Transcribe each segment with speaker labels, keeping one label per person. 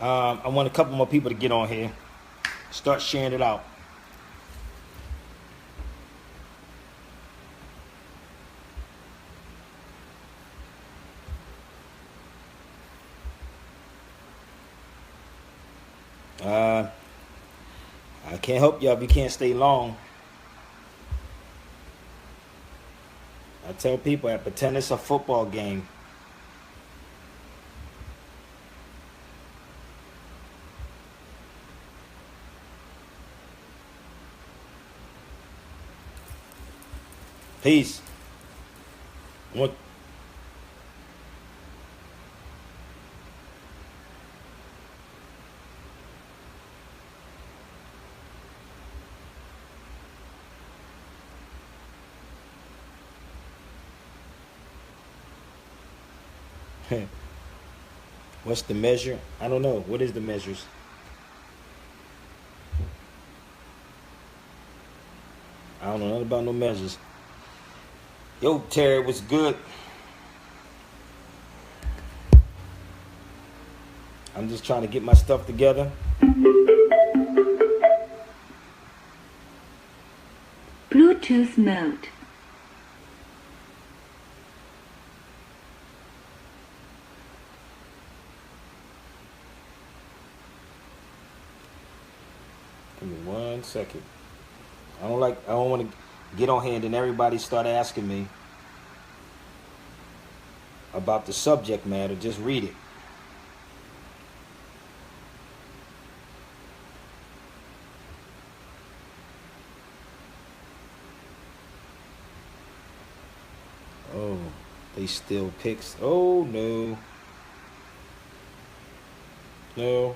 Speaker 1: I want a couple more people to get on here. Start sharing it out. I can't help y'all if you can't stay long. I tell people I pretend it's a football game. Peace. What? What's the measure? I don't know. What is the measures? I don't know nothing about no measures. Yo, Terry, what's good? I'm just trying to get my stuff together.
Speaker 2: Bluetooth mode.
Speaker 1: Give me 1 second. I don't want to get on here and then everybody start asking me about the subject matter. Just read it. Oh, they still picks. Oh no. No.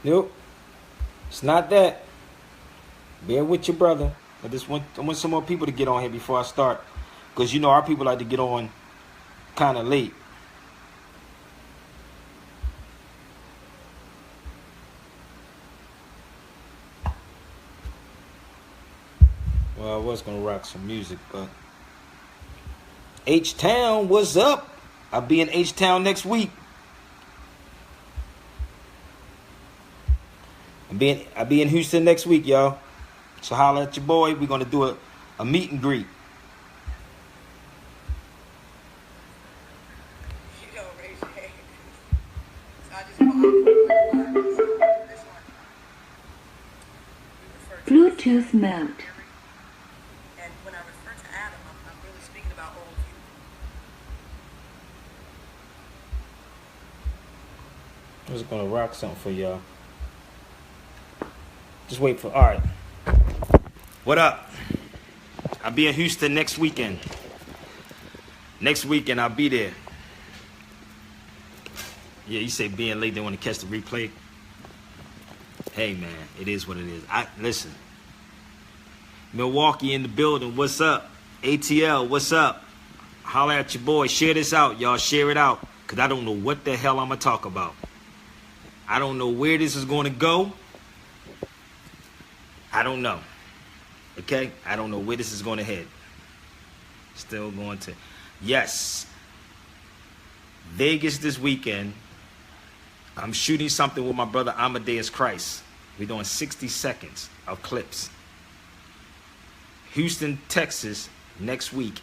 Speaker 1: Nope, it's not that. Bear with your brother. I want some more people to get on here before I start, because you know our people like to get on kind of late. Well, I was gonna rock some music, but H-Town, what's up? I'll be in H-Town next week. I'll be in Houston next week, y'all. So holla at your boy. We're gonna do a meet and greet.
Speaker 2: Bluetooth mode.
Speaker 3: And when I refer to Adam, I'm really speaking about all of you.
Speaker 1: I was gonna rock something for y'all. Just wait for. All right. What up? I'll be in Houston next weekend. Next weekend I'll be there. Yeah, you say being late, they want to catch the replay. Hey man, it is what it is. Listen. Milwaukee in the building. What's up? ATL, what's up? Holla at your boy. Share this out, y'all. Share it out. Because I don't know what the hell I'm going to talk about. I don't know where this is going to go. I don't know. Okay? I don't know where this is going to head. Still going to. Yes. Vegas this weekend. I'm shooting something with my brother Amadeus Christ. We're doing 60 seconds of clips. Houston, Texas, next week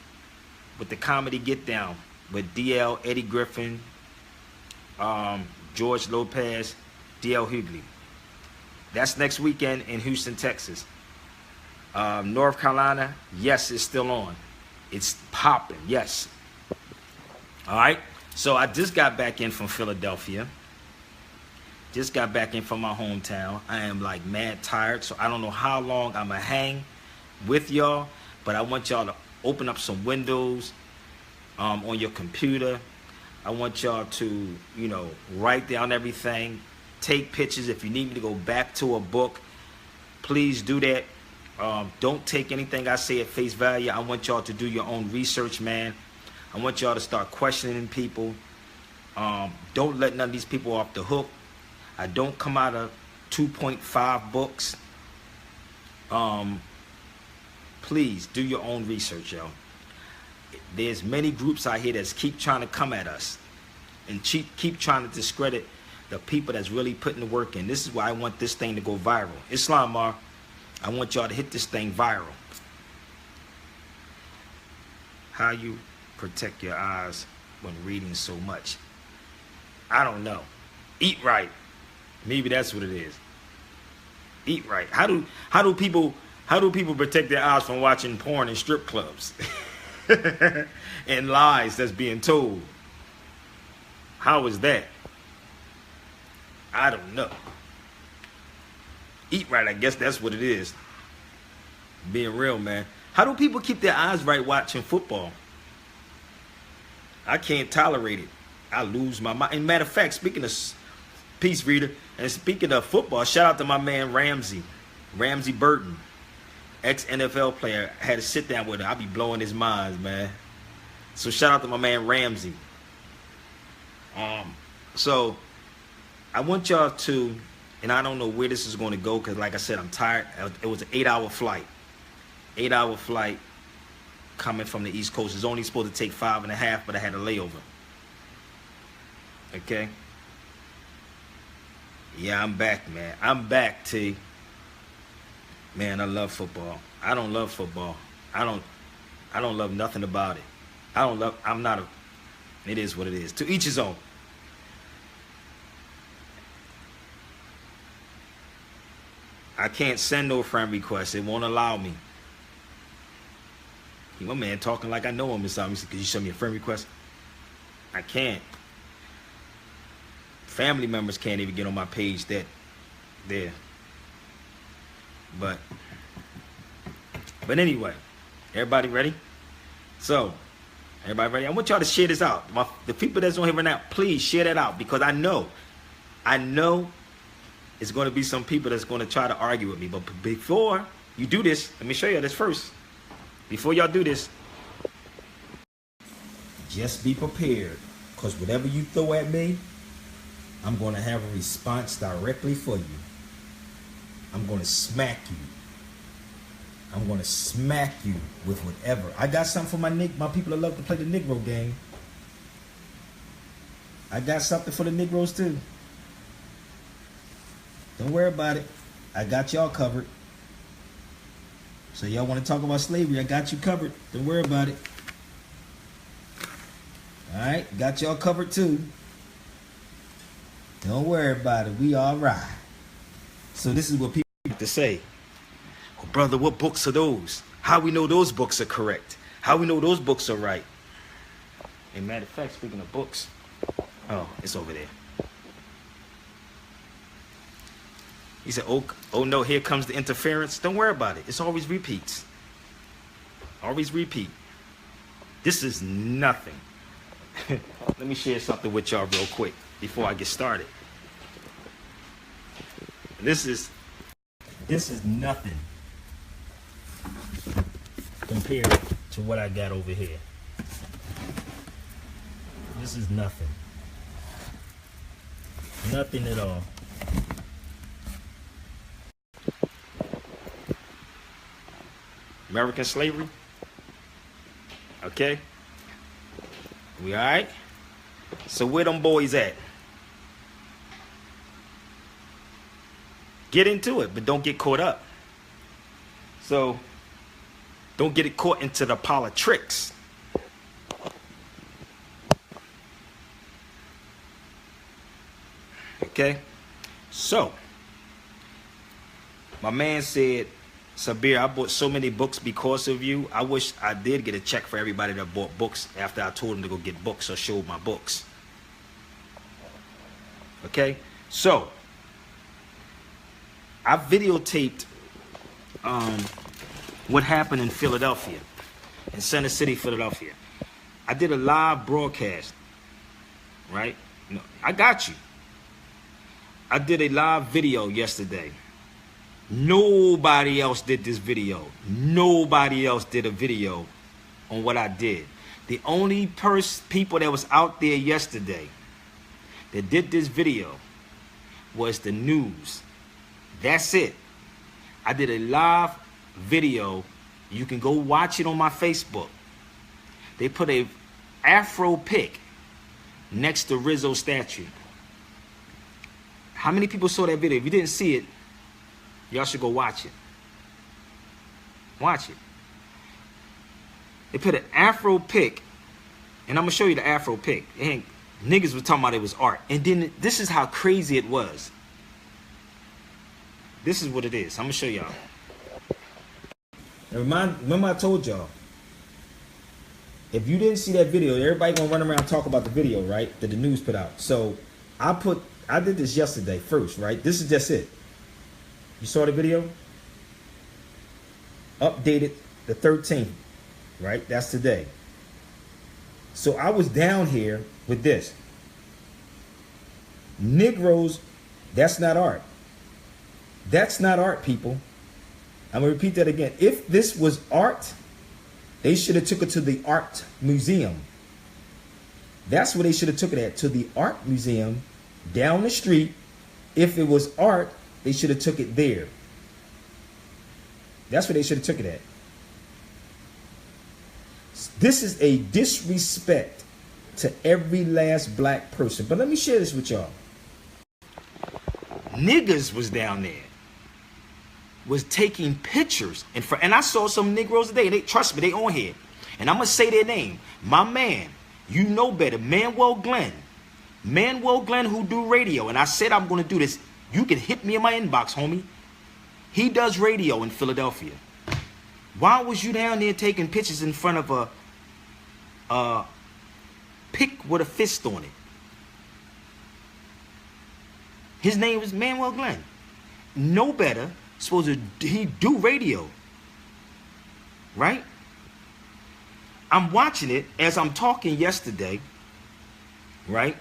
Speaker 1: with the Comedy Get Down with DL, Eddie Griffin, George Lopez, DL Hughley. That's next weekend in Houston, Texas. North Carolina, yes, it's still on. It's popping, yes. All right. So I just got back in from Philadelphia. Just got back in from my hometown. I am like mad tired, so I don't know how long I'm going to hang with y'all, but I want y'all to open up some windows on your computer. I want y'all to, you know, write down everything. Take pictures. If you need me to go back to a book, please do that. Don't take anything I say at face value. I want y'all to do your own research, man. I want y'all to start questioning people. Don't let none of these people off the hook. I don't come out of 2.5 books. Please do your own research, yo. There's many groups out here that keep trying to come at us and keep trying to discredit the people that's really putting the work in. This is why I want this thing to go viral. Islamar, I want y'all to hit this thing viral. How you protect your eyes when reading so much? I don't know. Eat right. Maybe that's what it is. Eat right. How do people protect their eyes from watching porn in strip clubs and lies that's being told? How is that? I don't know. Eat right, I guess that's what it is. Being real, man. How do people keep their eyes right watching football? I can't tolerate it. I lose my mind. And matter of fact, speaking of peace, reader, and speaking of football, shout out to my man Ramsey Burton, ex-NFL player. I had to sit down with him. I be blowing his minds, man. So shout out to my man Ramsey. So I want y'all to, and I don't know where this is going to go because, like I said, I'm tired. It was an 8-hour flight. 8-hour flight coming from the East Coast. It's only supposed to take 5.5, but I had a layover. Okay? Yeah, I'm back, man. I'm back, T. Man, I love football. I don't love football. I don't love nothing about it. It is what it is. To each his own. I can't send no friend requests. It won't allow me. My man talking like I know him or something. He said, could you send me a friend request? I can't. Family members can't even get on my page there. But anyway, everybody ready? So, everybody ready? I want y'all to share this out. The people that's on here right now, please share that out because I know it's going to be some people that's going to try to argue with me. But before you do this, let me show you this first. Before y'all do this, just be prepared because whatever you throw at me, I'm going to have a response directly for you. I'm going to smack you. I'm going to smack you with whatever. I got something for my people that love to play the Negro game. I got something for the Negroes too. Don't worry about it. I got y'all covered. So y'all want to talk about slavery, I got you covered. Don't worry about it. Alright, got y'all covered too. Don't worry about it. We all right. So this is what people have to say. Well, brother, what books are those? How we know those books are correct? How we know those books are right? And matter of fact, speaking of books, oh, it's over there. He said, oh no, here comes the interference. Don't worry about it. It's always repeats. Always repeat. This is nothing. Let me share something with y'all real quick before I get started. This is nothing compared to what I got over here. This is nothing. Nothing at all. American slavery. Okay? We all right? So where them boys at? Get into it, but don't get caught up. So don't get it caught into the politics. Okay? So my man said, Sabir, I bought so many books because of you. I wish I did get a check for everybody that bought books after I told them to go get books or showed my books. Okay? So, I videotaped what happened in Philadelphia, in Center City, Philadelphia. I did a live broadcast, right? No, I got you. I did a live video yesterday. Nobody else did this video. Nobody else did a video on what I did. The only people that was out there yesterday that did this video was the news. That's it. I did a live video. You can go watch it on my Facebook. They put a Afro-pick next to Rizzo's statue. How many people saw that video? If you didn't see it, y'all should go watch it. Watch it. They put an Afro-pick, and I'm gonna show you the Afro-pick. And niggas was talking about it was art. And then this is how crazy it was. This is what it is. I'm gonna show y'all. Remember I told y'all, if you didn't see that video, everybody gonna run around and talk about the video, right? That the news put out. So I did this yesterday first, right? This is just it. You saw the video? Updated the 13th, right? That's today. So I was down here with this. Negroes, that's not art. That's not art, people. I'm gonna repeat that again. If this was art, they should have took it to the art museum. That's where they should have took it at, to the art museum down the street. If it was art, they should have took it there. That's where they should have took it at. This is a disrespect to every last black person. But let me share this with y'all. Niggas was down there, was taking pictures and I saw some Negroes today. They, trust me, they on here, and I'm gonna say their name. My man, you know better, Manuel Glenn, who do radio. And I said I'm gonna do this. You can hit me in my inbox, homie. He does radio in Philadelphia. Why was you down there taking pictures in front of a pick with a fist on it? His name was Manuel Glenn. No better. Supposed to he do radio, right? I'm watching it as I'm talking yesterday, right?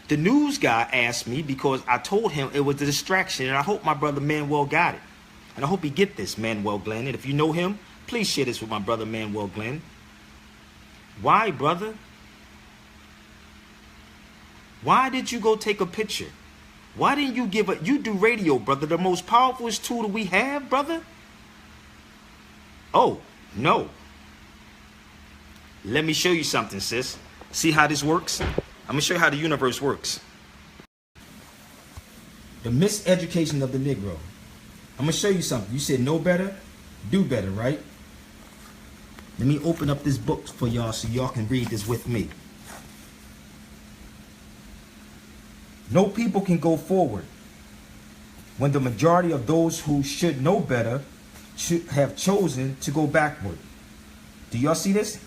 Speaker 1: The news guy asked me, because I told him it was a distraction, and I hope my brother Manuel got it, and I hope he get this, Manuel Glenn. And if you know him, please share this with my brother Manuel Glenn. Why, brother? Why did you go take a picture? Why didn't you give a... You do radio, brother. The most powerful tool that we have, brother. Oh, no. Let me show you something, sis. See how this works? I'm going to show you how the universe works. The miseducation of the Negro. I'm going to show you something. You said know better, do better, right? Let me open up this book for y'all so y'all can read this with me. No people can go forward when the majority of those who should know better should have chosen to go backward. Do y'all see this?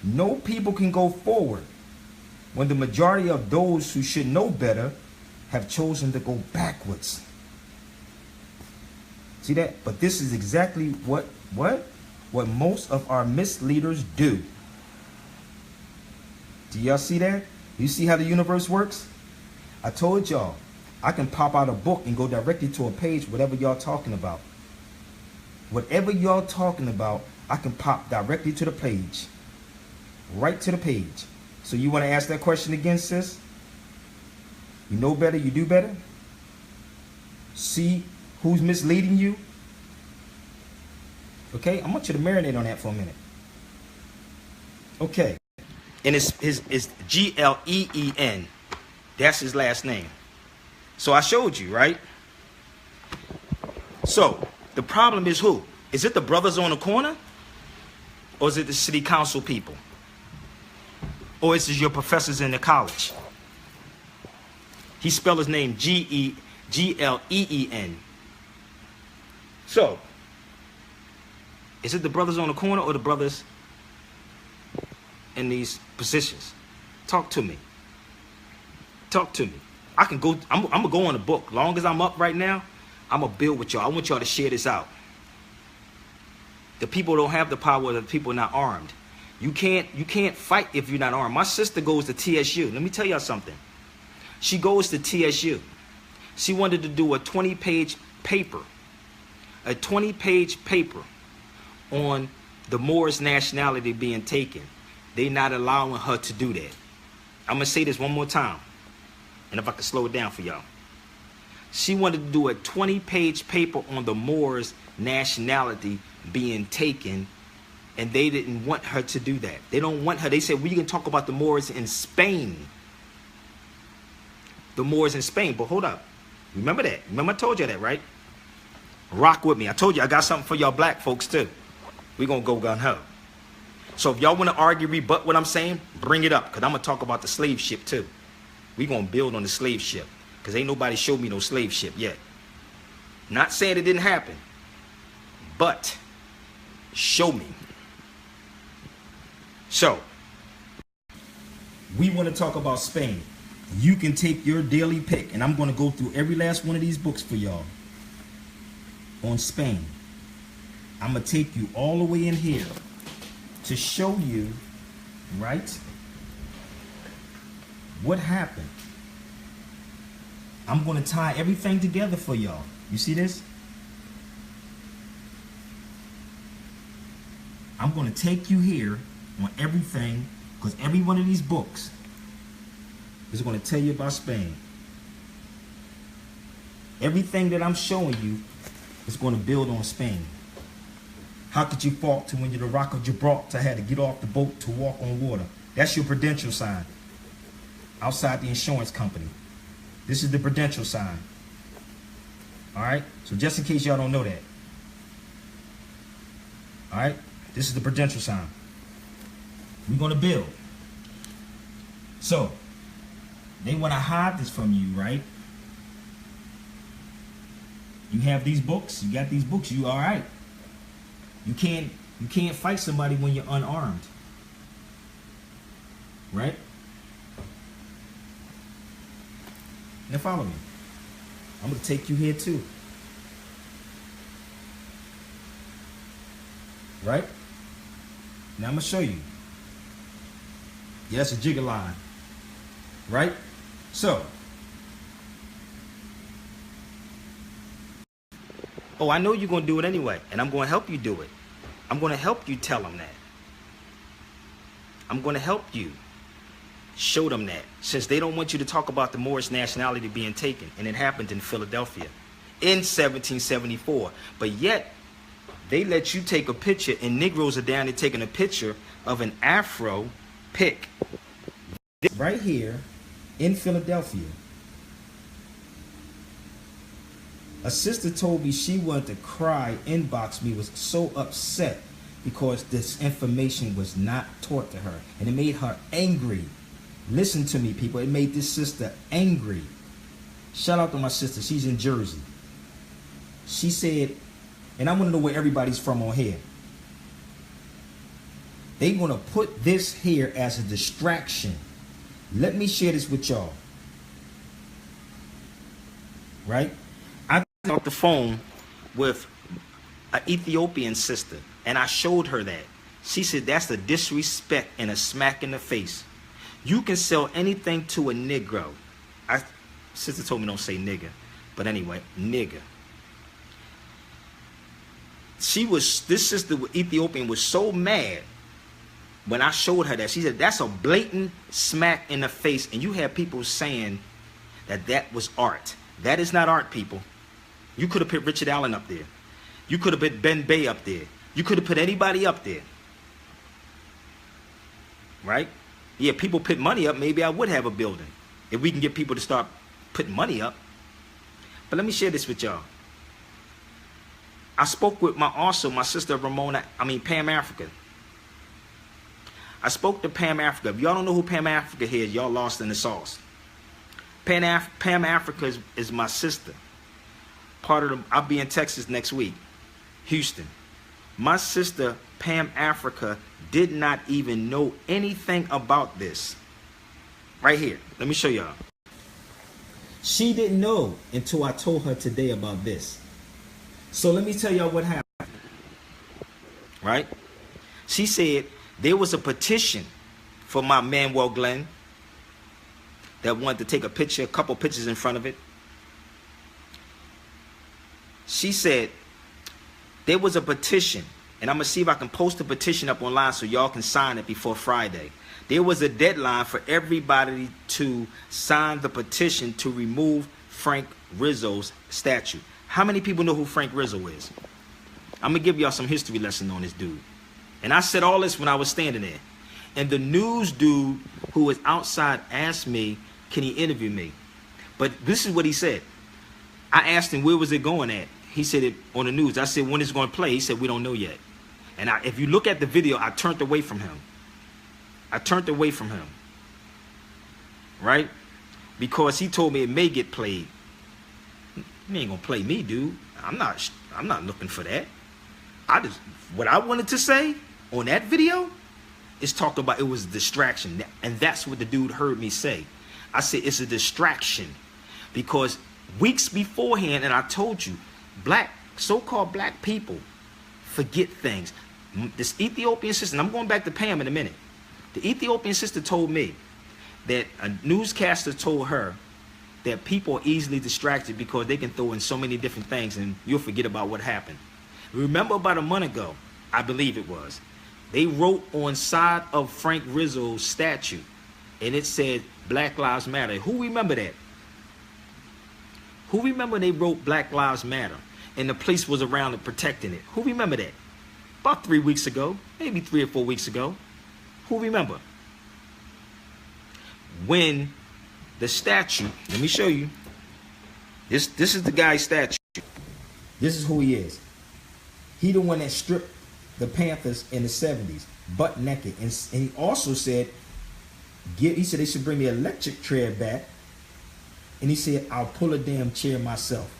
Speaker 1: No people can go forward when the majority of those who should know better have chosen to go backwards. See that? But this is exactly what most of our misleaders do. Do y'all see that? You see how the universe works? I told y'all, I can pop out a book and go directly to a page, whatever y'all talking about. Whatever y'all talking about, I can pop directly to the page. Right to the page. So you want to ask that question again, sis? You know better, you do better? See who's misleading you? Okay, I want you to marinate on that for a minute. Okay. And it's Gleen. That's his last name. So I showed you, right? So the problem is who? Is it the brothers on the corner? Or is it the city council people? Or is it your professors in the college? He spelled his name Gleen. So, is it the brothers on the corner or the brothers in these positions? Talk to me. Talk to me. I can go. I'm gonna go on the book. Long as I'm up right now, I'm gonna build with y'all. I want y'all to share this out. The people don't have the power. The people not armed. You can't fight if you're not armed. My sister goes to TSU. Let me tell y'all something. She goes to TSU. She wanted to do a 20-page paper. A 20-page paper on the Moorish nationality being taken. They not allowing her to do that. I'm going to say this one more time. And if I can slow it down for y'all. She wanted to do a 20-page paper on the Moors' nationality being taken, and they didn't want her to do that. They don't want her. They said, we can talk about the Moors in Spain. The Moors in Spain. But hold up. Remember that. Remember I told you that, right? Rock with me. I told you I got something for y'all black folks too. We're going to go gun her. So if y'all want to argue, rebut what I'm saying, bring it up. Because I'm going to talk about the slave ship too. We're going to build on the slave ship. Because ain't nobody showed me no slave ship yet. Not saying it didn't happen. But show me. So, we want to talk about Spain. You can take your daily pick, and I'm going to go through every last one of these books for y'all on Spain. I'm going to take you all the way in here to show you, right, what happened. I'm going to tie everything together for y'all. You see this? I'm going to take you here on everything, because every one of these books is going to tell you about Spain. Everything that I'm showing you is going to build on Spain. How could you fault to when you're the Rock of Gibraltar had to get off the boat to walk on water? That's your prudential sign outside the insurance company. This is the prudential sign. All right? So just in case y'all don't know that. All right? This is the prudential sign. We're going to build. So, they want to hide this from you, right? You have these books. You got these books. You all right. You can't fight somebody when you're unarmed. Right? Now follow me. I'm going to take you here too. Right? Now I'm going to show you. Yeah, that's a jigger line. Right? So. Oh, I know you're going to do it anyway. And I'm going to help you do it. I'm going to help you tell them that. I'm going to help you show them that. Since they don't want you to talk about the Moorish nationality being taken. And it happened in Philadelphia in 1774. But yet, they let you take a picture, and Negroes are down there taking a picture of an Afro-pick. Right here in Philadelphia. A sister told me she wanted to cry, inbox me, was so upset because this information was not taught to her. And it made her angry. Listen to me, people. It made this sister angry. Shout out to my sister. She's in Jersey. She said, and I want to know where everybody's from on here. They want to put this here as a distraction. Let me share this with y'all. Right? I got off the phone with an Ethiopian sister, and I showed her that. She said that's a disrespect and a smack in the face. You can sell anything to a Negro. Sister told me don't say nigger, but anyway, nigger. This sister Ethiopian was so mad when I showed her that. She said that's a blatant smack in the face, and you have people saying that that was art. That is not art, people. You could have put Richard Allen up there. You could have put Ben Bay up there. You could have put anybody up there. Right? Yeah, people put money up. Maybe I would have a building if we can get people to start putting money up. But let me share this with y'all. I spoke with my sister Pam Africa. I spoke to Pam Africa. If y'all don't know who Pam Africa is, y'all lost in the sauce. Pam Africa is my sister. I'll be in Texas next week, Houston. My sister Pam Africa did not even know anything about this. Right here. Let me show y'all. She didn't know until I told her today about this. So let me tell y'all what happened. Right? She said there was a petition for my Manuel Glenn that wanted to take a picture, a couple pictures in front of it. She said there was a petition, and I'm going to see if I can post the petition up online so y'all can sign it before Friday. There was a deadline for everybody to sign the petition to remove Frank Rizzo's statue. How many people know who Frank Rizzo is? I'm going to give y'all some history lesson on this dude. And I said all this when I was standing there. And the news dude who was outside asked me, can he interview me? But this is what he said. I asked him, where was it going at? He said it on the news. I said, when it's going to play? He said, we don't know yet. And if you look at the video, I turned away from him. I turned away from him. Right? Because he told me it may get played. He ain't going to play me, dude. I'm not looking for that. What I wanted to say on that video is talk about it was a distraction. And that's what the dude heard me say. I said it's a distraction because weeks beforehand, and I told you, so-called black people forget things. This Ethiopian sister, and I'm going back to Pam in a minute. The Ethiopian sister told me that a newscaster told her that people are easily distracted because they can throw in so many different things and you'll forget about what happened. Remember about a month ago, I believe it was, they wrote on side of Frank Rizzo's statue and it said Black Lives Matter. Who remember that? Who remember they wrote Black Lives Matter and the police was around and protecting it? Who remember that? About 3 weeks ago, maybe 3 or 4 weeks ago. Who remember? When the statue, let me show you. This is the guy's statue. This is who he is. He the one that stripped the Panthers in the 70s, butt naked. And he also said, he said they should bring the electric chair back. And he said, I'll pull a damn chair myself.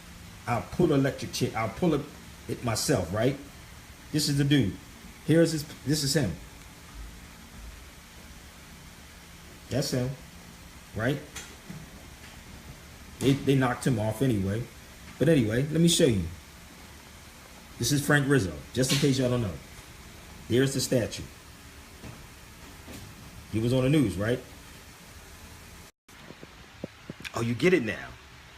Speaker 1: I'll pull an electric chair. I'll pull it myself, right? This is the dude. This is him. That's him, right? They knocked him off anyway. But anyway, let me show you. This is Frank Rizzo, just in case y'all don't know. There's the statue. He was on the news, right? Oh, you get it now.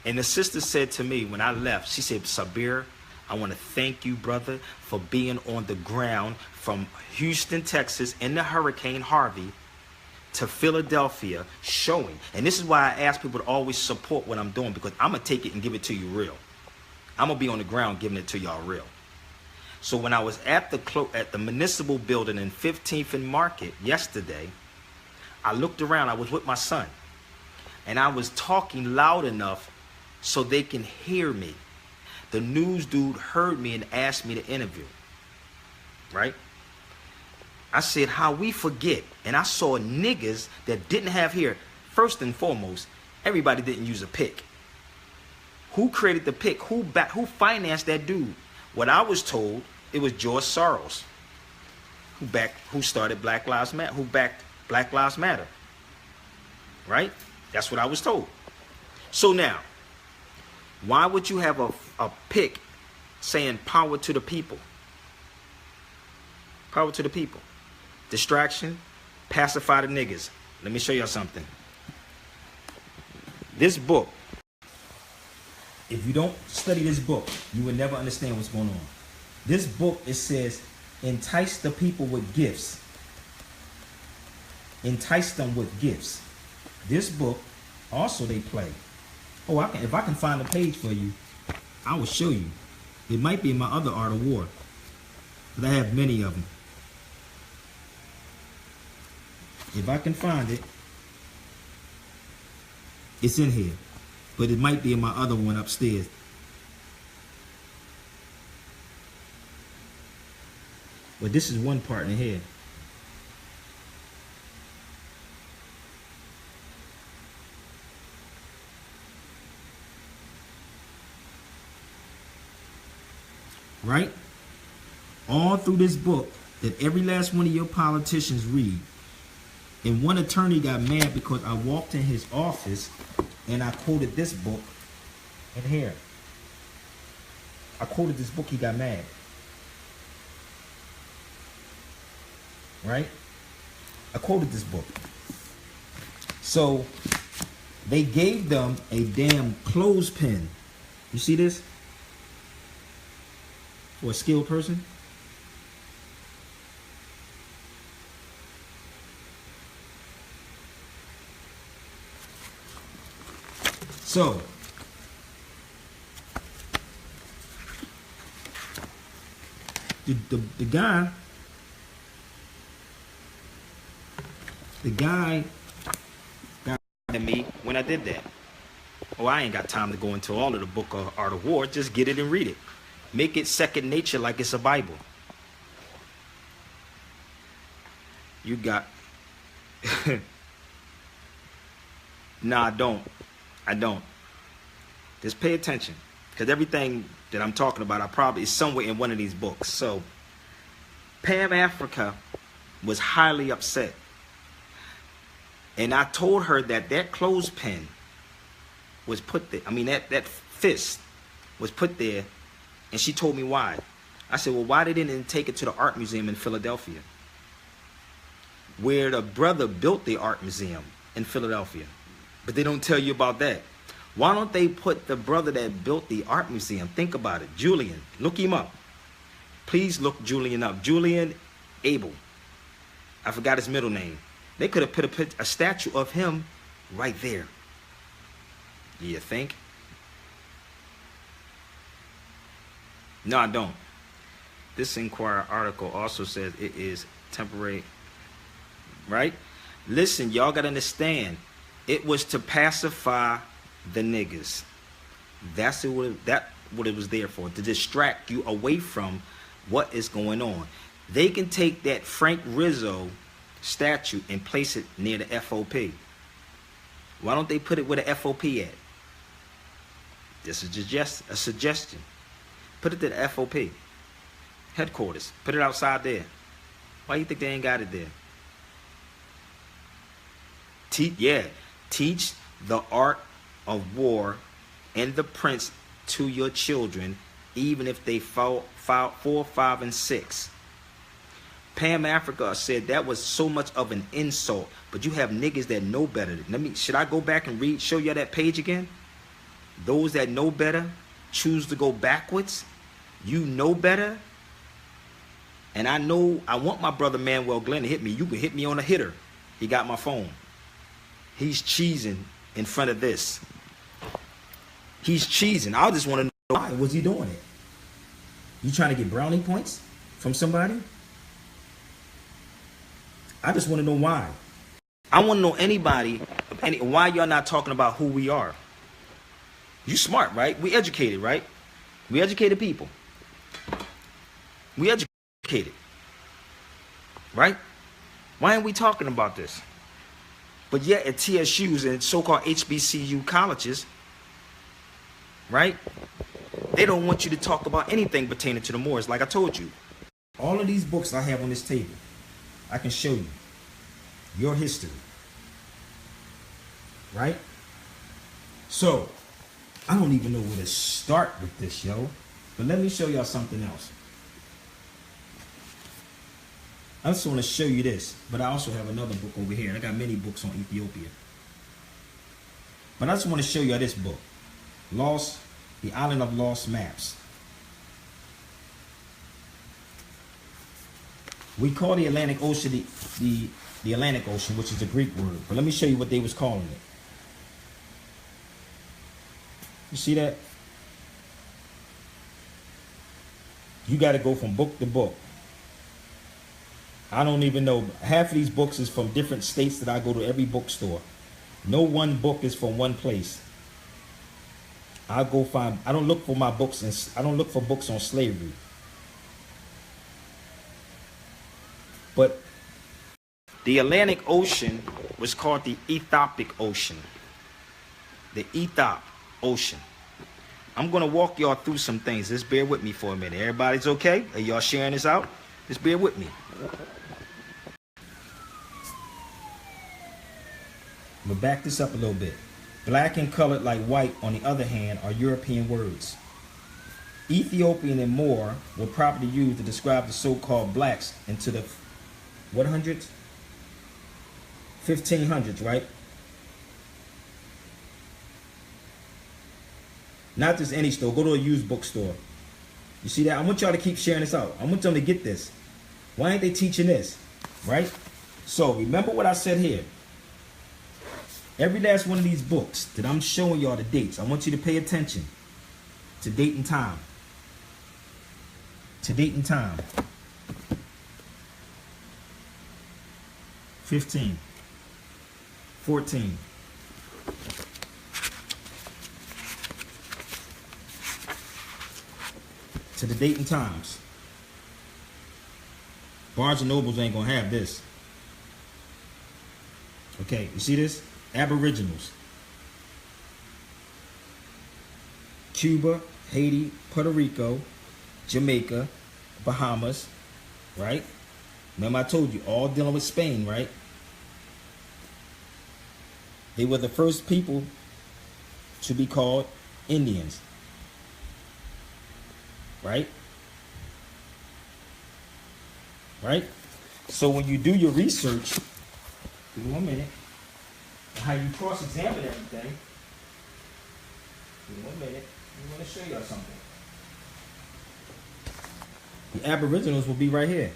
Speaker 1: And the sister said to me when I left, she said, Sabir, I want to thank you, brother, for being on the ground from Houston, Texas, in the Hurricane Harvey to Philadelphia, showing. And this is why I ask people to always support what I'm doing, because I'm going to take it and give it to you real. I'm going to be on the ground giving it to y'all real. So when I was at the municipal building in 15th and Market yesterday, I looked around. I was with my son. And I was talking loud enough so they can hear me. The news dude heard me and asked me to interview. Right? I said, how we forget. And I saw niggas that didn't have hair. First and foremost, everybody didn't use a pick. Who created the pick? Who financed that dude? What I was told, it was George Soros who started Black Lives Matter, who backed Black Lives Matter. Right? That's what I was told. So now, why would you have a pick saying power to the people? Power to the people. Distraction, pacify the niggas. Let me show y'all something. This book, if you don't study this book, you will never understand what's going on. This book, it says, entice the people with gifts. Entice them with gifts. This book, also they play. Oh, if I can find a page for you, I will show you. It might be in my other Art of War, but I have many of them. If I can find it, it's in here, but it might be in my other one upstairs. But this is one part in here. Right? All through this book that every last one of your politicians read. And one attorney got mad because I walked in his office and I quoted this book in here. I quoted this book, he got mad. Right? I quoted this book. So they gave them a damn clothespin. You see this? For a skilled person. So the guy got at me when I did that. Oh, I ain't got time to go into all of the book of Art of War. Just get it and read it. Make it second nature like it's a Bible. You got... Nah, I don't. I don't. Just pay attention. Because everything that I'm talking about, I probably is somewhere in one of these books. So, Pam Africa was highly upset. And I told her that that clothespin was put there. I mean, that fist was put there. And she told me why. I said, well, why they didn't take it to the art museum in Philadelphia? Where the brother built the art museum in Philadelphia. But they don't tell you about that. Why don't they put the brother that built the art museum? Think about it. Julian. Look him up. Please look Julian up. Julian Abel. I forgot his middle name. They could have put a statue of him right there. You think? No, I don't. This Inquirer article also says it is temporary. Right? Listen, y'all got to understand. It was to pacify the niggas. That's what it was there for. To distract you away from what is going on. They can take that Frank Rizzo statue and place it near the FOP. Why don't they put it where the FOP at? This is just a suggestion. Put it to the FOP headquarters. Put it outside there. Why you think they ain't got it there? Teach the art of war and the prince to your children, even if they fall 4, 5, and 6. Pam Africa said that was so much of an insult, but you have niggas that know better. Should I go back and show you that page again? Those that know better choose to go backwards. You know better. And I want my brother Manuel Glenn to hit me. You can hit me on a hitter. He got my phone. He's cheesing in front of this. He's cheesing. I just want to know why was he doing it? You trying to get brownie points from somebody? I just want to know why. I want to know why y'all not talking about who we are. You smart, right? We educated, right? We educated people. We educated. Right? Why aren't we talking about this? But yet at TSUs and so-called HBCU colleges, right? They don't want you to talk about anything pertaining to the Moors. Like I told you, all of these books I have on this table, I can show you your history, right? So, I don't even know where to start with this, yo. But let me show y'all something else. I just want to show you this, but I also have another book over here. I got many books on Ethiopia. But I just want to show you this book, The Island of Lost Maps. We call the Atlantic Ocean the Atlantic Ocean, which is a Greek word. But let me show you what they was calling it. You see that? You got to go from book to book. I don't even know. Half of these books is from different states that I go to every bookstore. No one book is from one place. I don't look for my books, and I don't look for books on slavery. But the Atlantic Ocean was called the Ethiopic Ocean. The Ethiop Ocean. I'm going to walk y'all through some things. Just bear with me for a minute. Everybody's okay? Are y'all sharing this out? Just bear with me. I'm going to back this up a little bit. Black and colored like white, on the other hand, are European words. Ethiopian and Moor were properly used to describe the so-called blacks into the 100s? 1500s, right? Not just any store. Go to a used bookstore. You see that? I want y'all to keep sharing this out. I want them to get this. Why ain't they teaching this? Right? So, remember what I said here. Every last one of these books that I'm showing y'all the dates, I want you to pay attention to date and time. to date and time. 15, 14. To the date and times. Barnes and Nobles ain't gonna have this. Okay, you see this? Aboriginals. Cuba, Haiti, Puerto Rico, Jamaica, Bahamas, right? Remember I told you, all dealing with Spain, right? They were the first people to be called Indians, right? Right? So when you do your research, give me 1 minute, how you cross-examine everything, give me 1 minute, I want to show y'all something. The Aboriginals will be right here.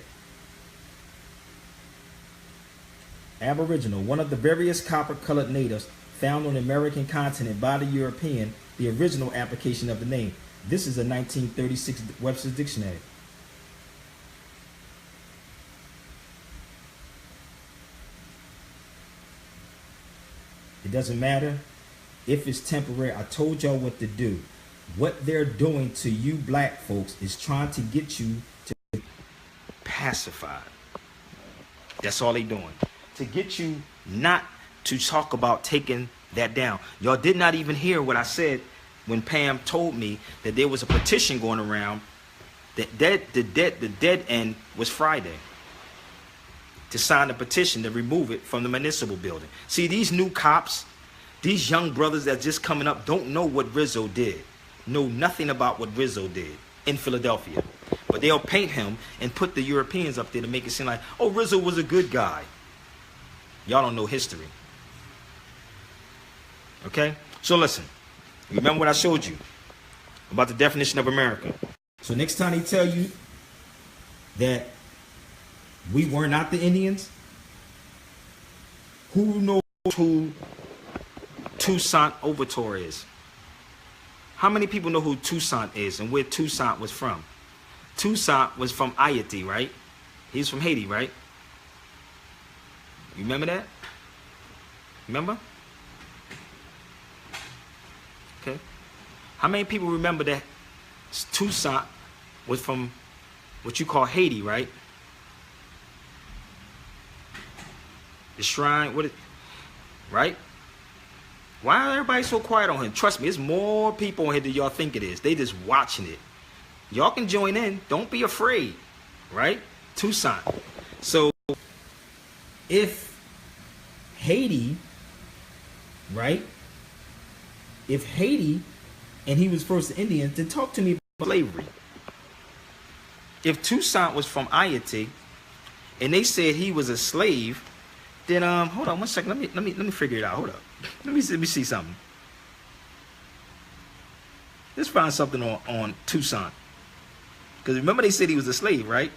Speaker 1: Aboriginal, one of the various copper-colored natives found on the American continent by the European, the original application of the name. This is a 1936 Webster's Dictionary. It doesn't matter if it's temporary. I told y'all what to do. What they're doing to you black folks is trying to get you to be pacified. That's all they doing. To get you not to talk about taking that down. Y'all did not even hear what I said when Pam told me that there was a petition going around. That the dead end was Friday. To sign the petition to remove it from the municipal building. See, these new cops, these young brothers that just coming up don't know what Rizzo did. Know nothing about what Rizzo did in Philadelphia. But they'll paint him and put the Europeans up there to make it seem like, oh, Rizzo was a good guy. Y'all don't know history. Okay? So listen. Remember what I showed you about the definition of America. So next time they tell you that we were not the Indians, who knows who Toussaint Overture is? How many people know who Toussaint is and where Toussaint was from? Toussaint was from Haiti, right? He's from Haiti, right? You remember that? Remember? Okay. How many people remember that Toussaint was from what you call Haiti, right? The shrine, right? Why are everybody so quiet on him? Trust me, there's more people on here than y'all think it is. They just watching it. Y'all can join in. Don't be afraid, right? Toussaint. So, if Haiti, right? If Haiti and he was first Indian, then talk to me about slavery. If Toussaint was from Haiti and they said he was a slave, then hold on 1 second. Let me figure it out. Hold up. Let me see something. Let's find something on Toussaint. Because remember they said he was a slave, right?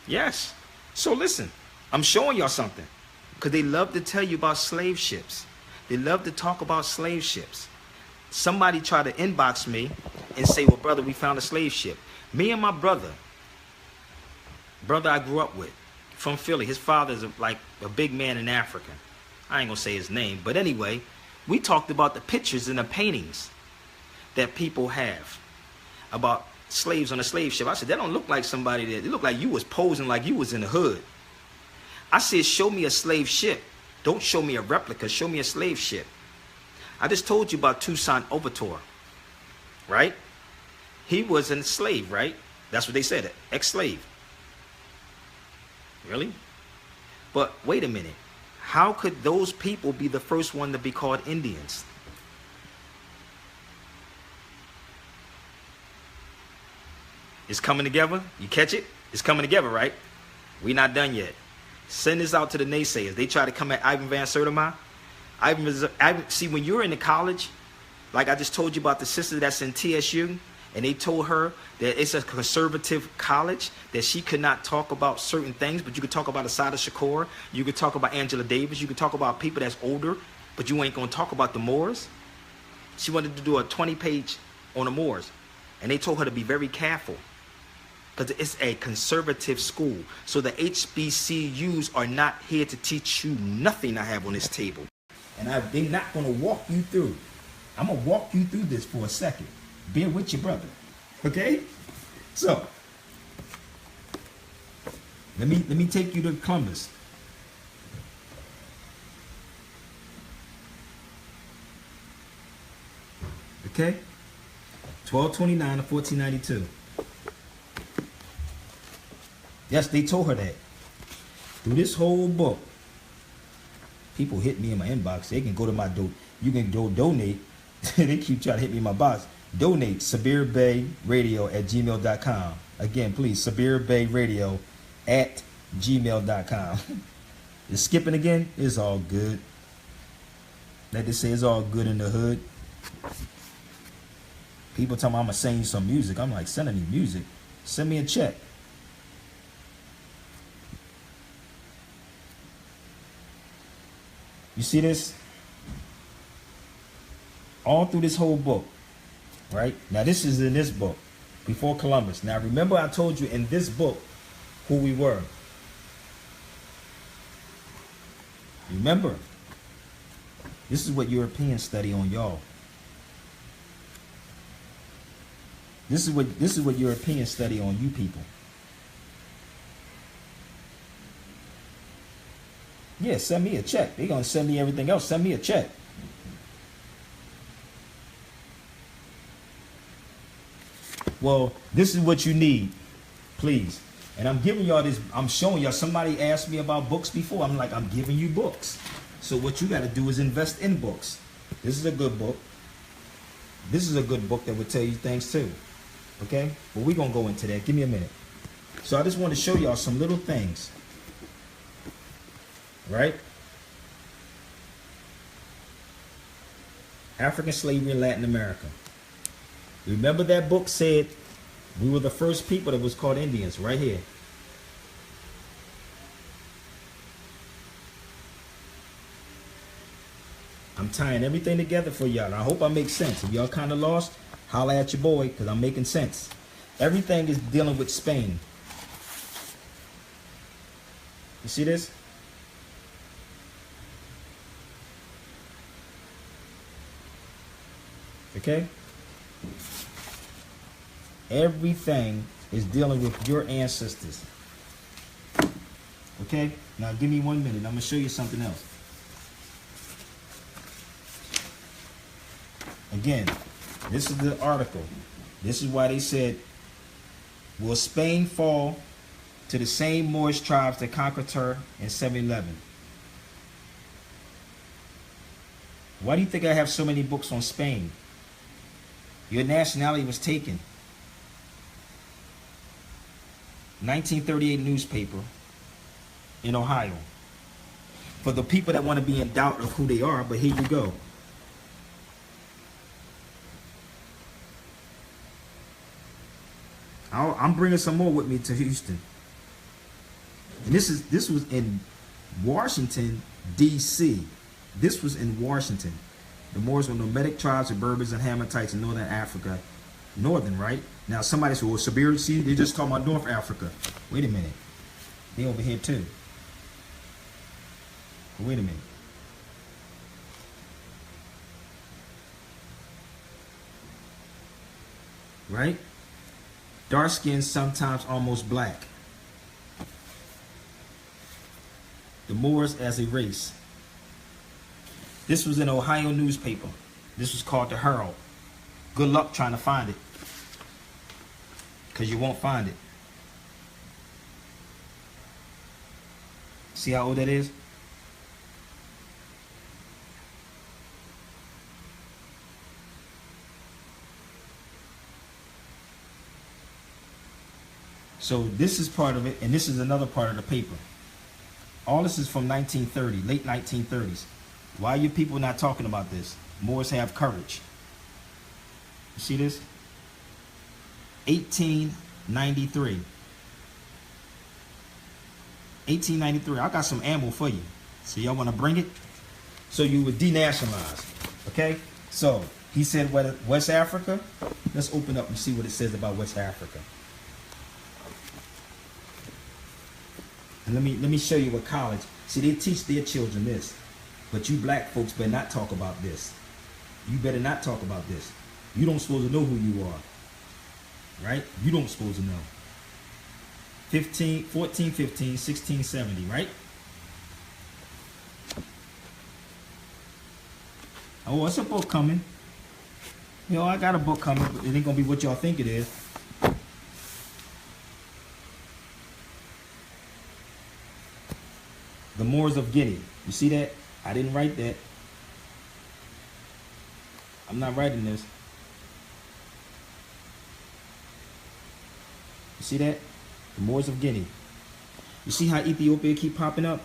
Speaker 1: Yes. So listen, I'm showing y'all something. Because they love to tell you about slave ships. They love to talk about slave ships. Somebody tried to inbox me and say, well, brother, we found a slave ship. Me and my brother I grew up with, from Philly. His father's like a big man in Africa. I ain't going to say his name. But anyway, we talked about the pictures and the paintings that people have about slaves on a slave ship. I said, that don't look like somebody that, it looked like you was posing like you was in the hood. I said, show me a slave ship. Don't show me a replica. Show me a slave ship. I just told you about Toussaint Overture, right? He was a slave, right? That's what they said, ex-slave. Really? But wait a minute. How could those people be the first one to be called Indians? It's coming together. You catch it? It's coming together, right? We're not done yet. Send this out to the naysayers. They try to come at Ivan Van Sertima. See, when you're in the college, like I just told you about the sister that's in TSU, and they told her that it's a conservative college, that she could not talk about certain things, but you could talk about Asada Shakur, you could talk about Angela Davis, you could talk about people that's older, but you ain't gonna talk about the Moors. She wanted to do a 20-page on the Moors, and they told her to be very careful because it's a conservative school. So the HBCUs are not here to teach you nothing I have on this table. And they're not going to walk you through. I'm going to walk you through this for a second. Bear with your brother. Okay? So, let me take you to Columbus. Okay? 1229 to 1492. Yes, they told her that. Through this whole book, people hit me in my inbox. They can go to my you can go donate. They keep trying to hit me in my box. Donate SabirBayRadio@gmail.com. Again, please, SabirBayRadio@gmail.com. You're skipping again? It's all good. Like they say, it's all good in the hood. People tell me I'm gonna send you some music. I'm like, sending me music. Send me a check. You see this? All through this whole book, right? Now this is in this book, before Columbus. Now remember I told you in this book who we were. Remember, this is what Europeans study on y'all. This is what Europeans study on you people. Yeah, send me a check. They're gonna send me everything else. Send me a check. Well, this is what you need, please. And I'm giving y'all this, I'm showing y'all. Somebody asked me about books before. I'm like, I'm giving you books. So what you gotta do is invest in books. This is a good book. This is a good book that will tell you things too. Okay? But we're gonna go into that. Give me a minute. So I just want to show y'all some little things. Right? African slavery in Latin America. Remember that book said we were the first people that was called Indians, right here. I'm tying everything together for y'all. I hope I make sense. If y'all kind of lost, holla at your boy, because I'm making sense. Everything is dealing with Spain. You see this? Okay? Everything is dealing with your ancestors. Okay? Now give me 1 minute. I'm going to show you something else. Again, this is the article. This is why they said, will Spain fall to the same Moorish tribes that conquered her in 711? Why do you think I have so many books on Spain? Your nationality was taken. 1938 newspaper in Ohio. For the people that want to be in doubt of who they are, but here you go. I'm bringing some more with me to Houston. And this was in Washington, D.C. This was in Washington. The Moors were nomadic tribes of Berbers and Hammatites in northern Africa. Northern, right? Now somebody said, well, Sabir, see, they're just talking about North Africa. Wait a minute. They over here too. Wait a minute. Right? Dark skin, sometimes almost black. The Moors as a race. This was an Ohio newspaper. This was called the Herald. Good luck trying to find it, because you won't find it. See how old that is? So this is part of it, and this is another part of the paper. All this is from 1930, late 1930s. Why are you people not talking about this? Moors have courage. You see this? 1893. 1893. I got some ammo for you. So y'all want to bring it? So you would denationalize. Okay? So he said West Africa. Let's open up and see what it says about West Africa. And let me show you what college. See, they teach their children this. But you black folks better not talk about this. You better not talk about this. You don't supposed to know who you are. Right? You don't supposed to know. 1415, 1670, right? Oh, it's a book coming. You know, I got a book coming, but it ain't gonna be what y'all think it is. The Moors of Guinea. You see that? I didn't write that. I'm not writing this. You see that? The Moors of Guinea. You see how Ethiopia keep popping up?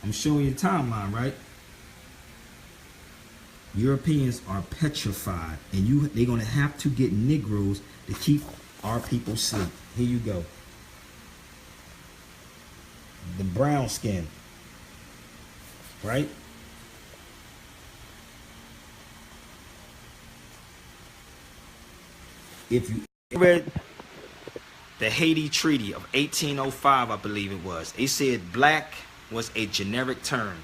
Speaker 1: I'm showing you the timeline, right? Europeans are petrified, and they're gonna have to get Negroes to keep our people safe. Here you go. The brown skin, right? If you read the Haiti Treaty of 1805, I believe it was, it said black was a generic term.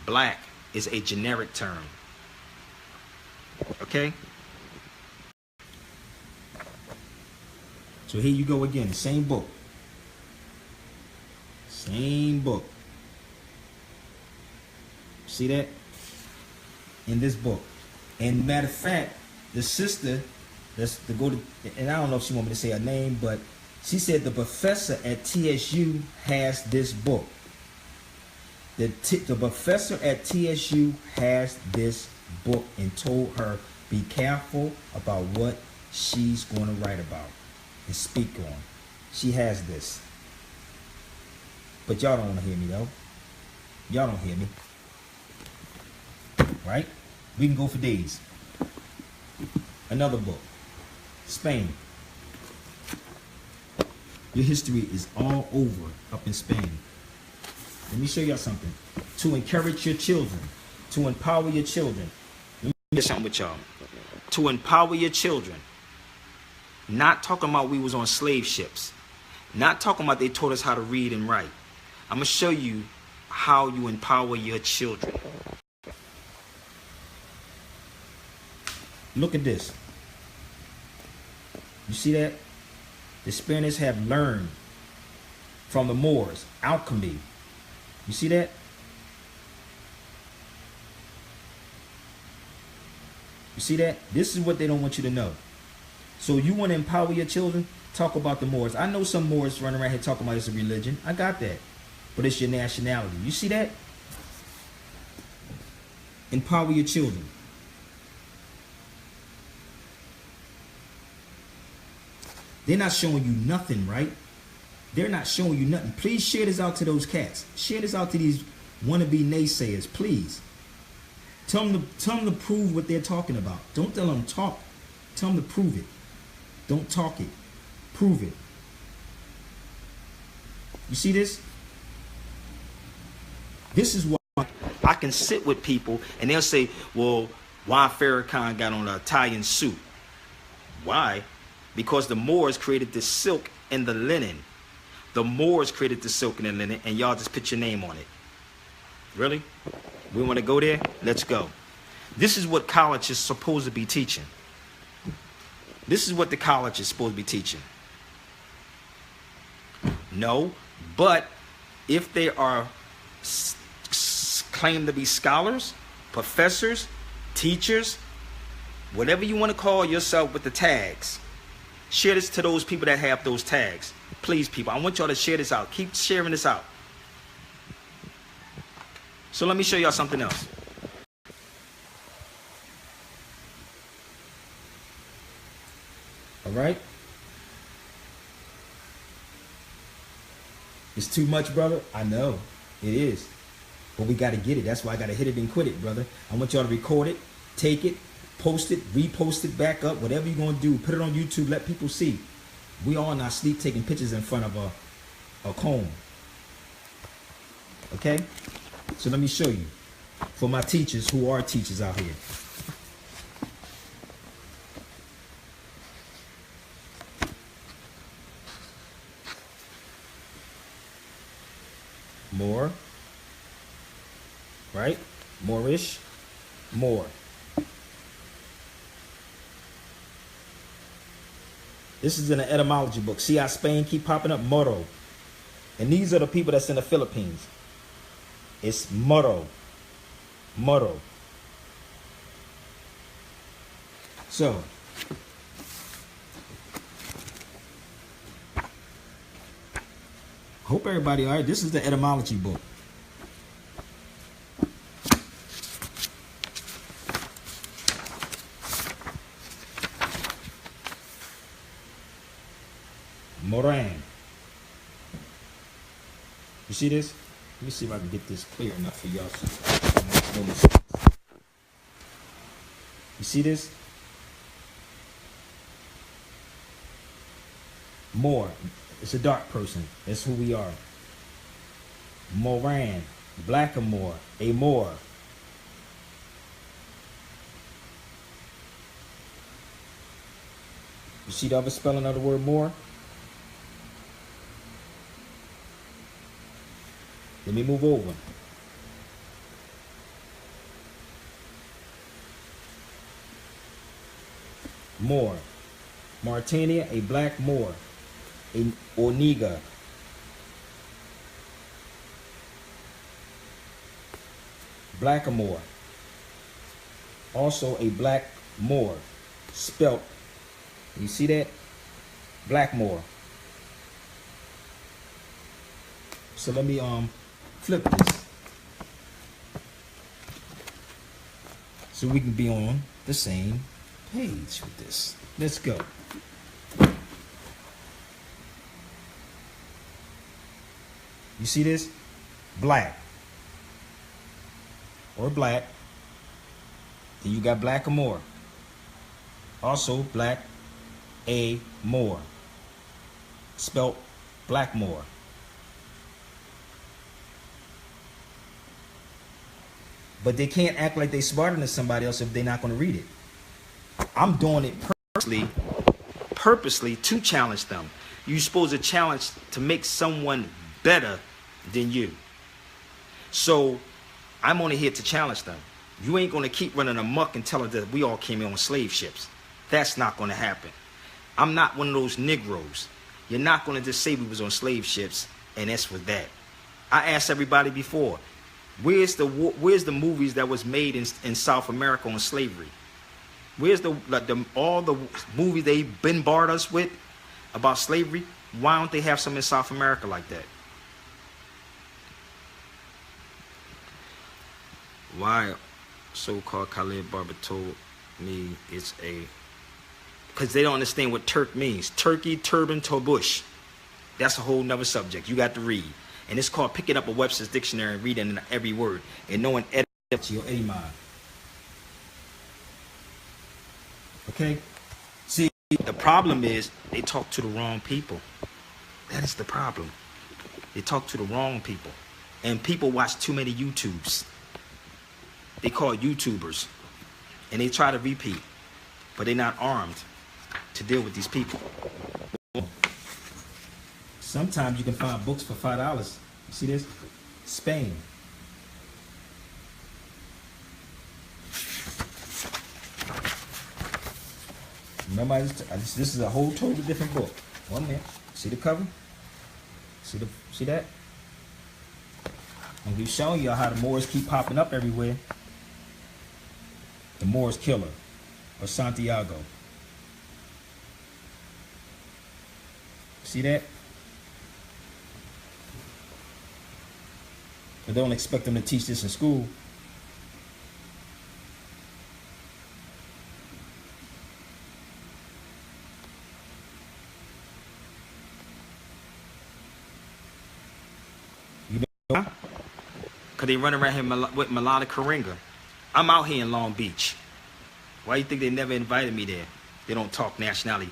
Speaker 1: Black is a generic term. Okay? So here you go again, same book. Same book. See that? In this book. And matter of fact, the sister, that's to go to, and I don't know if she want me to say her name, but she said the professor at TSU has this book. The professor at TSU has this book and told her, be careful about what she's going to write about and speak on. She has this. But y'all don't want to hear me, though. Y'all don't hear me. Right? We can go for days. Another book. Spain. Your history is all over up in Spain. Let me show y'all something. To encourage your children. To empower your children. Let me share something with y'all. To empower your children. Not talking about we was on slave ships. Not talking about they taught us how to read and write. I'm going to show you how you empower your children. Look at this. You see that? The Spaniards have learned from the Moors, alchemy. You see that? You see that? This is what they don't want you to know. So you want to empower your children? Talk about the Moors. I know some Moors running around here talking about it's a religion. I got that. But it's your nationality. You see that? Empower your children. They're not showing you nothing, right? They're not showing you nothing. Please share this out to those cats. Share this out to these wannabe naysayers, please. Tell them to prove what they're talking about. Don't tell them talk. Tell them to prove it. Don't talk it. Prove it. You see this? This is why I can sit with people and they'll say, well, why Farrakhan got on an Italian suit? Why? Because the Moors created the silk and the linen. The Moors created the silk and the linen, and y'all just put your name on it. Really? We want to go there? Let's go. This is what college is supposed to be teaching. This is what the college is supposed to be teaching. No, but if they are claimed to be scholars, professors, teachers, whatever you want to call yourself with the tags, share this to those people that have those tags. Please, people, I want y'all to share this out. Keep sharing this out. So let me show y'all something else. All right? It's too much, brother. I know. It is. But we got to get it. That's why I got to hit it and quit it, brother. I want y'all to record it, take it, post it, repost it back up, whatever you're going to do. Put it on YouTube. Let people see. We all in our sleep taking pictures in front of a comb. Okay? So let me show you. For my teachers who are teachers out here. More. Right? Moorish. More. This is in an etymology book. See how Spain keep popping up? Moro. And these are the people that's in the Philippines. It's Moro. Moro. So, hope everybody all right. This is the etymology book. Moran. You see this? Let me see if I can get this clear enough for y'all. You see this? Moor. It's a dark person. That's who we are. Moran. Blackamoor. A Moor. You see the other spelling of the word Moor? Let me move over. Moor. Mauritania, a black Moor. A Oniga. Blackamoor. Also a black Moor. Spelt. You see that? Blackmore. So let me flip this. So we can be on the same page with this. Let's go. You see this? Black. Or black. Then you got Blackamoor. Also black a Moor. Spelt Blackmore. But they can't act like they smarter than somebody else if they're not going to read it. I'm doing it purposely to challenge them. You're supposed to challenge to make someone better than you. So I'm only here to challenge them. You ain't going to keep running amok and telling that we all came in on slave ships. That's not going to happen. I'm not one of those Negroes. You're not going to just say we was on slave ships and that's for that. I asked everybody before, where's the movies that was made in South America on slavery? Where's all the movies they bombarded us with about slavery? Why don't they have some in South America like that? Why so-called Khalid Barber told me it's a... Because they don't understand what Turk means. Turkey, turban, tobush. That's a whole nother subject. You got to read. And it's called picking up a Webster's dictionary and reading every word. And knowing to your A mind. Okay? See, the problem is they talk to the wrong people. That is the problem. They talk to the wrong people. And people watch too many YouTubes. They call YouTubers. And they try to repeat. But they're not armed to deal with these people. Sometimes you can find books for $5. You see this? Spain. Remember, this is a whole totally different book. 1 minute. See the cover? See that? And we're showing you how the Moors keep popping up everywhere. The Moors Killer, or Santiago. See that? But they don't expect them to teach this in school. Because they run around here with melodic Karinga. I'm out here in Long Beach. Why do you think they never invited me there? They don't talk nationality.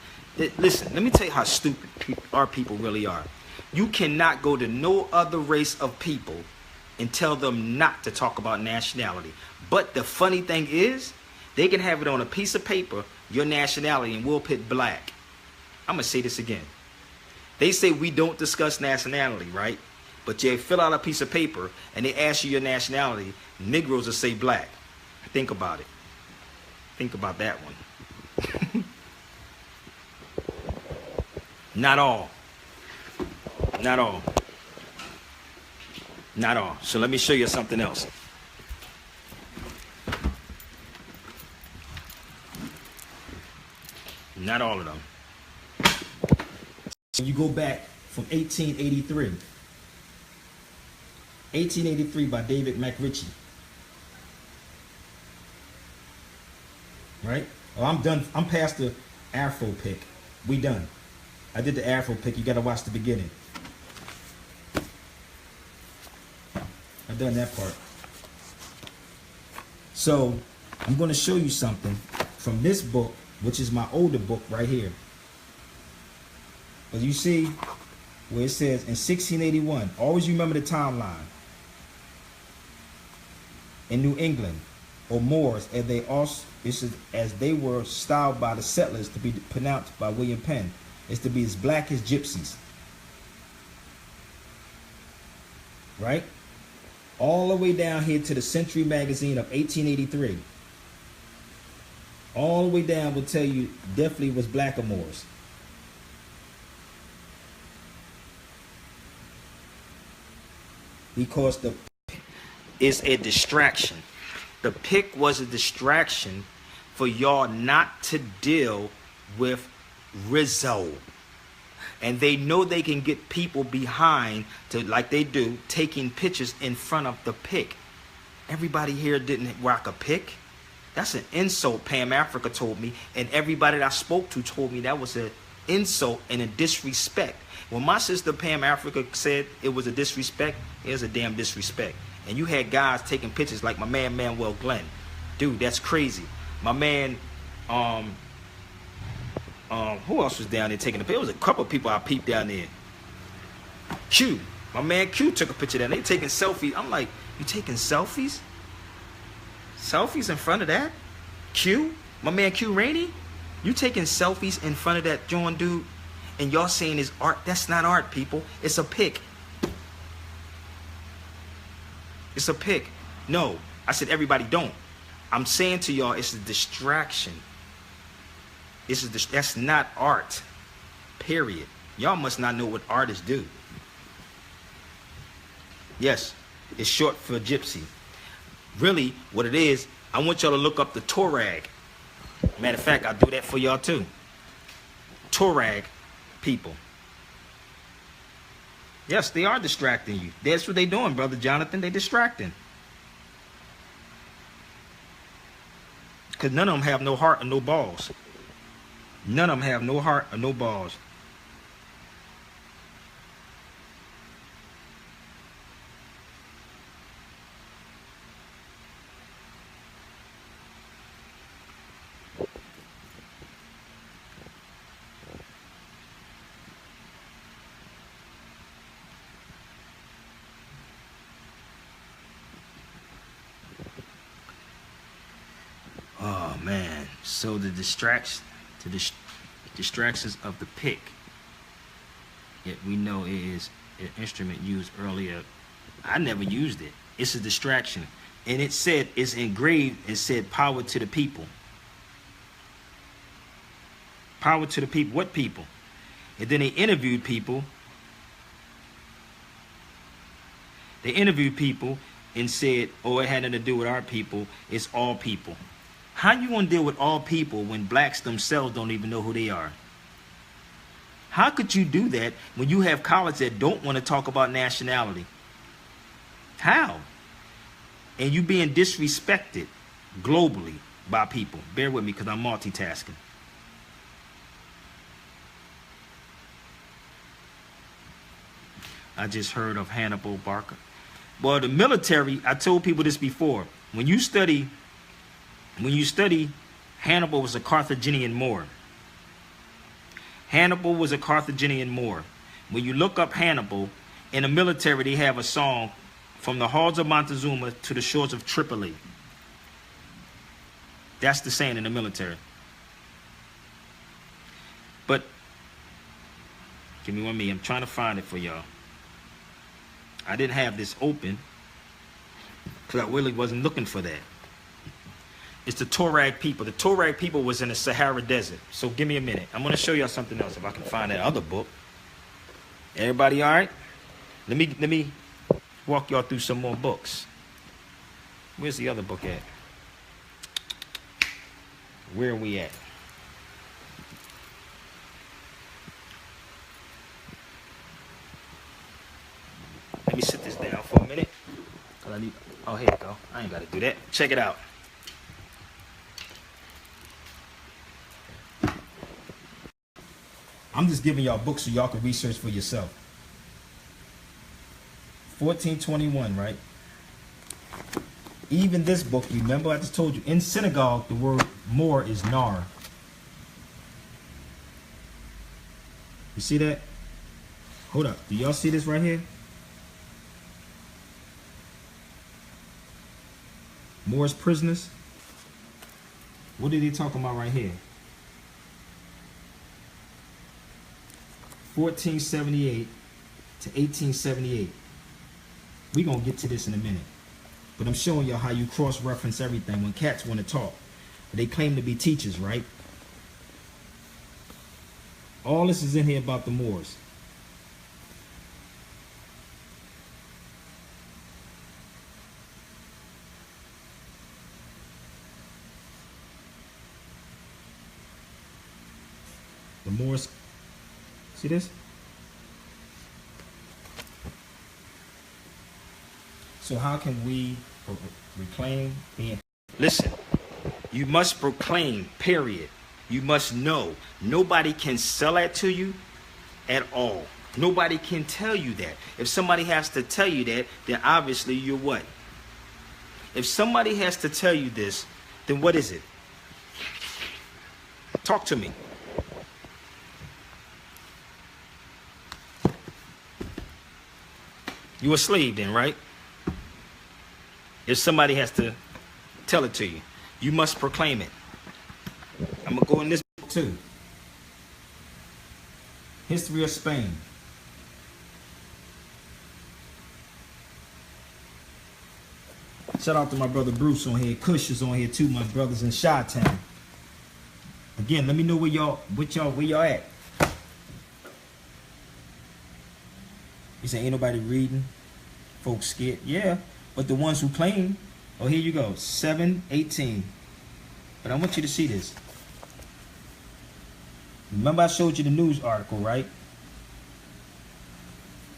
Speaker 1: Listen, let me tell you how stupid our people really are. You cannot go to no other race of people and tell them not to talk about nationality. But the funny thing is, they can have it on a piece of paper, your nationality, and we'll put black. I'm going to say this again. They say we don't discuss nationality, right? But you fill out a piece of paper and they ask you your nationality, Negroes will say black. Think about it. Think about that one. Not all. Not all. Not all. So let me show you something else. Not all of them. So you go back from 1883. 1883 by David McRitchie. Right? Oh, I'm done. I'm past the Afro-pick. We done. I did the Afro-pick. You got to watch the beginning. I've done that part. So I'm going to show you something from this book, which is my older book right here. But you see where it says in 1681, always remember the timeline. In New England, or Moors, as they were styled by the settlers to be pronounced by William Penn, is to be as black as gypsies. Right? All the way down here to the Century magazine of 1883. All the way down will tell you definitely was black or Moors. Because the is a distraction. The pick was a distraction for y'all not to deal with Rizzo. And they know they can get people behind to, like they do, taking pictures in front of the pick. Everybody here didn't rock a pick. That's an insult, Pam Africa told me. And everybody that I spoke to told me that was an insult and a disrespect. When my sister Pam Africa said it was a disrespect, it was a damn disrespect. And you had guys taking pictures like my man Manuel Glenn. Dude, that's crazy. My man, who else was down there taking a picture? There was a couple of people I peeped down there. Q, my man Q took a picture there. They taking selfies. I'm like, you taking selfies? Selfies in front of that? Q, my man Q Rainey? You taking selfies in front of that John dude? And y'all saying it's art? That's not art, people. It's a pick. It's a pick. No, I said everybody don't. I'm saying to y'all, it's a distraction. That's not art. Period. Y'all must not know what artists do. Yes, it's short for gypsy. Really, what it is, I want y'all to look up the Torag. Matter of fact, I'll do that for y'all too. Torag people. Yes, they are distracting you. That's what they're doing, Brother Jonathan. They're distracting. Because none of them have no heart or no balls. None of them have no heart or no balls. Oh man, so the distractions of the pick, yet we know it is an instrument used earlier. I never used it. It's a distraction. And it said, it's engraved, it said power to the people. Power to the people. What people? And then they interviewed people. They interviewed people and said, oh, it had nothing to do with our people. It's all people. How you gonna deal with all people when blacks themselves don't even know who they are? How could you do that when you have colleges that don't want to talk about nationality? How? And you being disrespected globally by people. Bear with me because I'm multitasking. I just heard of Hannibal Barker. Well, the military, I told people this before. When you study Hannibal was a Carthaginian Moor. Hannibal was a Carthaginian Moor. When you look up Hannibal, in the military they have a song, from the halls of Montezuma to the shores of Tripoli. That's the saying in the military. But give me 1 minute. I'm trying to find it for y'all. I didn't have this open because I really wasn't looking for that. It's the Tuareg people. The Tuareg people was in the Sahara Desert. So give me a minute. I'm going to show y'all something else if I can find that other book. Everybody all right? Let me walk y'all through some more books. Where's the other book at? Where are we at? Let me sit this down for a minute. Oh, here you go. I ain't got to do that. Check it out. I'm just giving y'all books so y'all can research for yourself. 1421, right? Even this book, remember I just told you, in synagogue, the word Moor is Nar. You see that? Hold up. Do y'all see this right here? Moor's prisoners. What are they talking about right here? 1478 to 1878. We're going to get to this in a minute. But I'm showing y'all how you cross-reference everything when cats want to talk. They claim to be teachers, right? All this is in here about the Moors. The Moors. See this? So how can we reclaim being? Listen, you must proclaim, period. You must know. Nobody can sell that to you at all. Nobody can tell you that. If somebody has to tell you that, then obviously you're what? If somebody has to tell you this, then what is it? Talk to me. You a slave then, right? If somebody has to tell it to you, you must proclaim it. I'm going to go in this book too. History of Spain. Shout out to my brother Bruce on here. Kush is on here too, my brothers in Chi-Town. Again, let me know where y'all at. You say ain't nobody reading? Folks scared? Yeah. But the ones who claim, oh, here you go, 7:18. But I want you to see this. Remember I showed you the news article, right?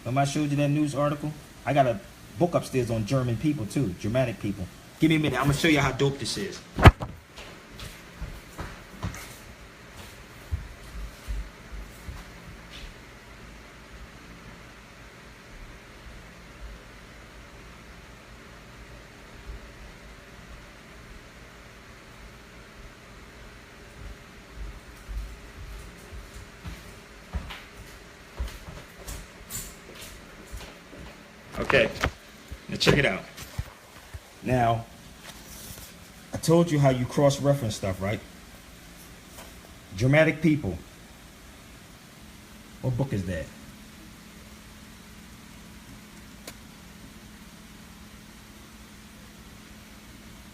Speaker 1: Remember I showed you that news article? I got a book upstairs on German people too, Germanic people. Give me a minute, I'm gonna show you how dope this is. Okay, now check it out. Now, I told you how you cross-reference stuff, right? Dramatic people. What book is that?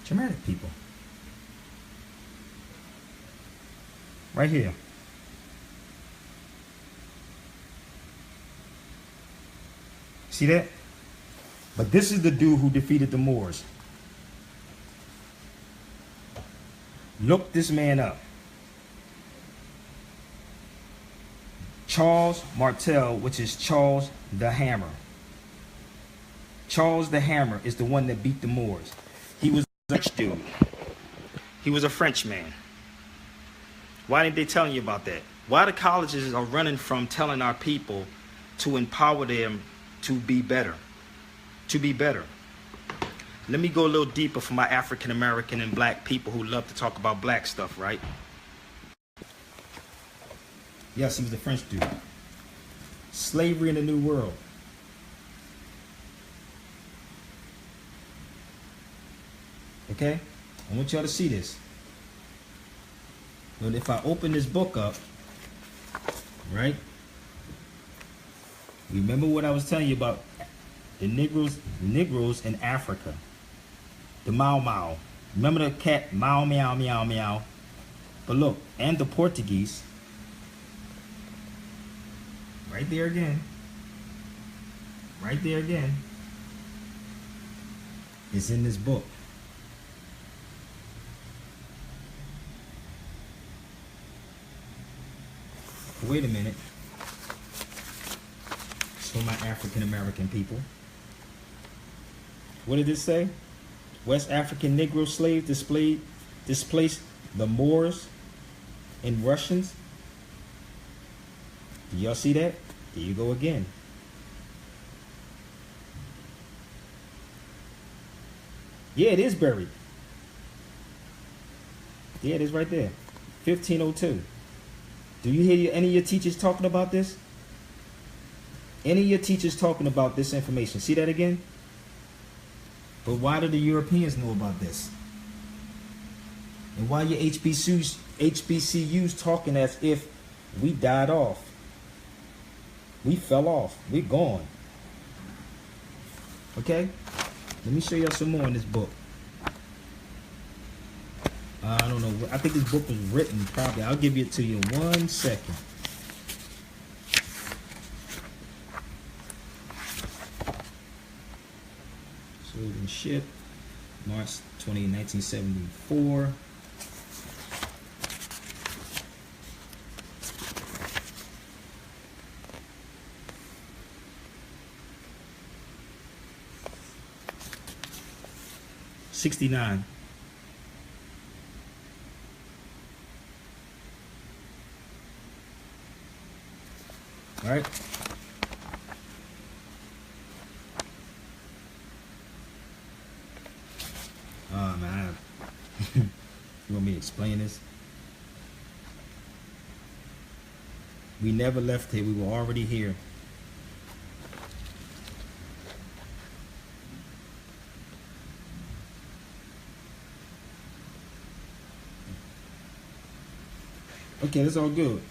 Speaker 1: Dramatic people. Right here. See that? But this is the dude who defeated the Moors. Look this man up. Charles Martel, which is Charles the Hammer. Charles the Hammer is the one that beat the Moors. He was a French dude. He was a French man. Why didn't they tell you about that? Why the colleges are running from telling our people to empower them to be better, to be better. Let me go a little deeper for my African American and black people who love to talk about black stuff, right? Yes, he was the French dude. Slavery in the New World. Okay? I want y'all to see this. But if I open this book up, right? Remember what I was telling you about the Negroes in Africa. The Mau Mau. Remember the cat Mau Meow Meow Meow? But look, and the Portuguese. Right there again. Right there again. It's in this book. Wait a minute. So my African American people. What did it say? West African Negro slaves displaced the Moors and Russians. Do y'all see that? There you go again. Yeah, it is buried. Yeah, it is right there. 1502. Do you hear any of your teachers talking about this? Any of your teachers talking about this information? See that again? But why do the Europeans know about this? And why your HBCUs talking as if we died off? We fell off. We're gone. Okay? Let me show y'all some more in this book. I don't know. I think this book was written probably. I'll give it to you in 1 second. Sold and shipped March 20, 1974. $69. All right. Oh man, you want me to explain this? We never left here. We were already here. Okay, that's all good.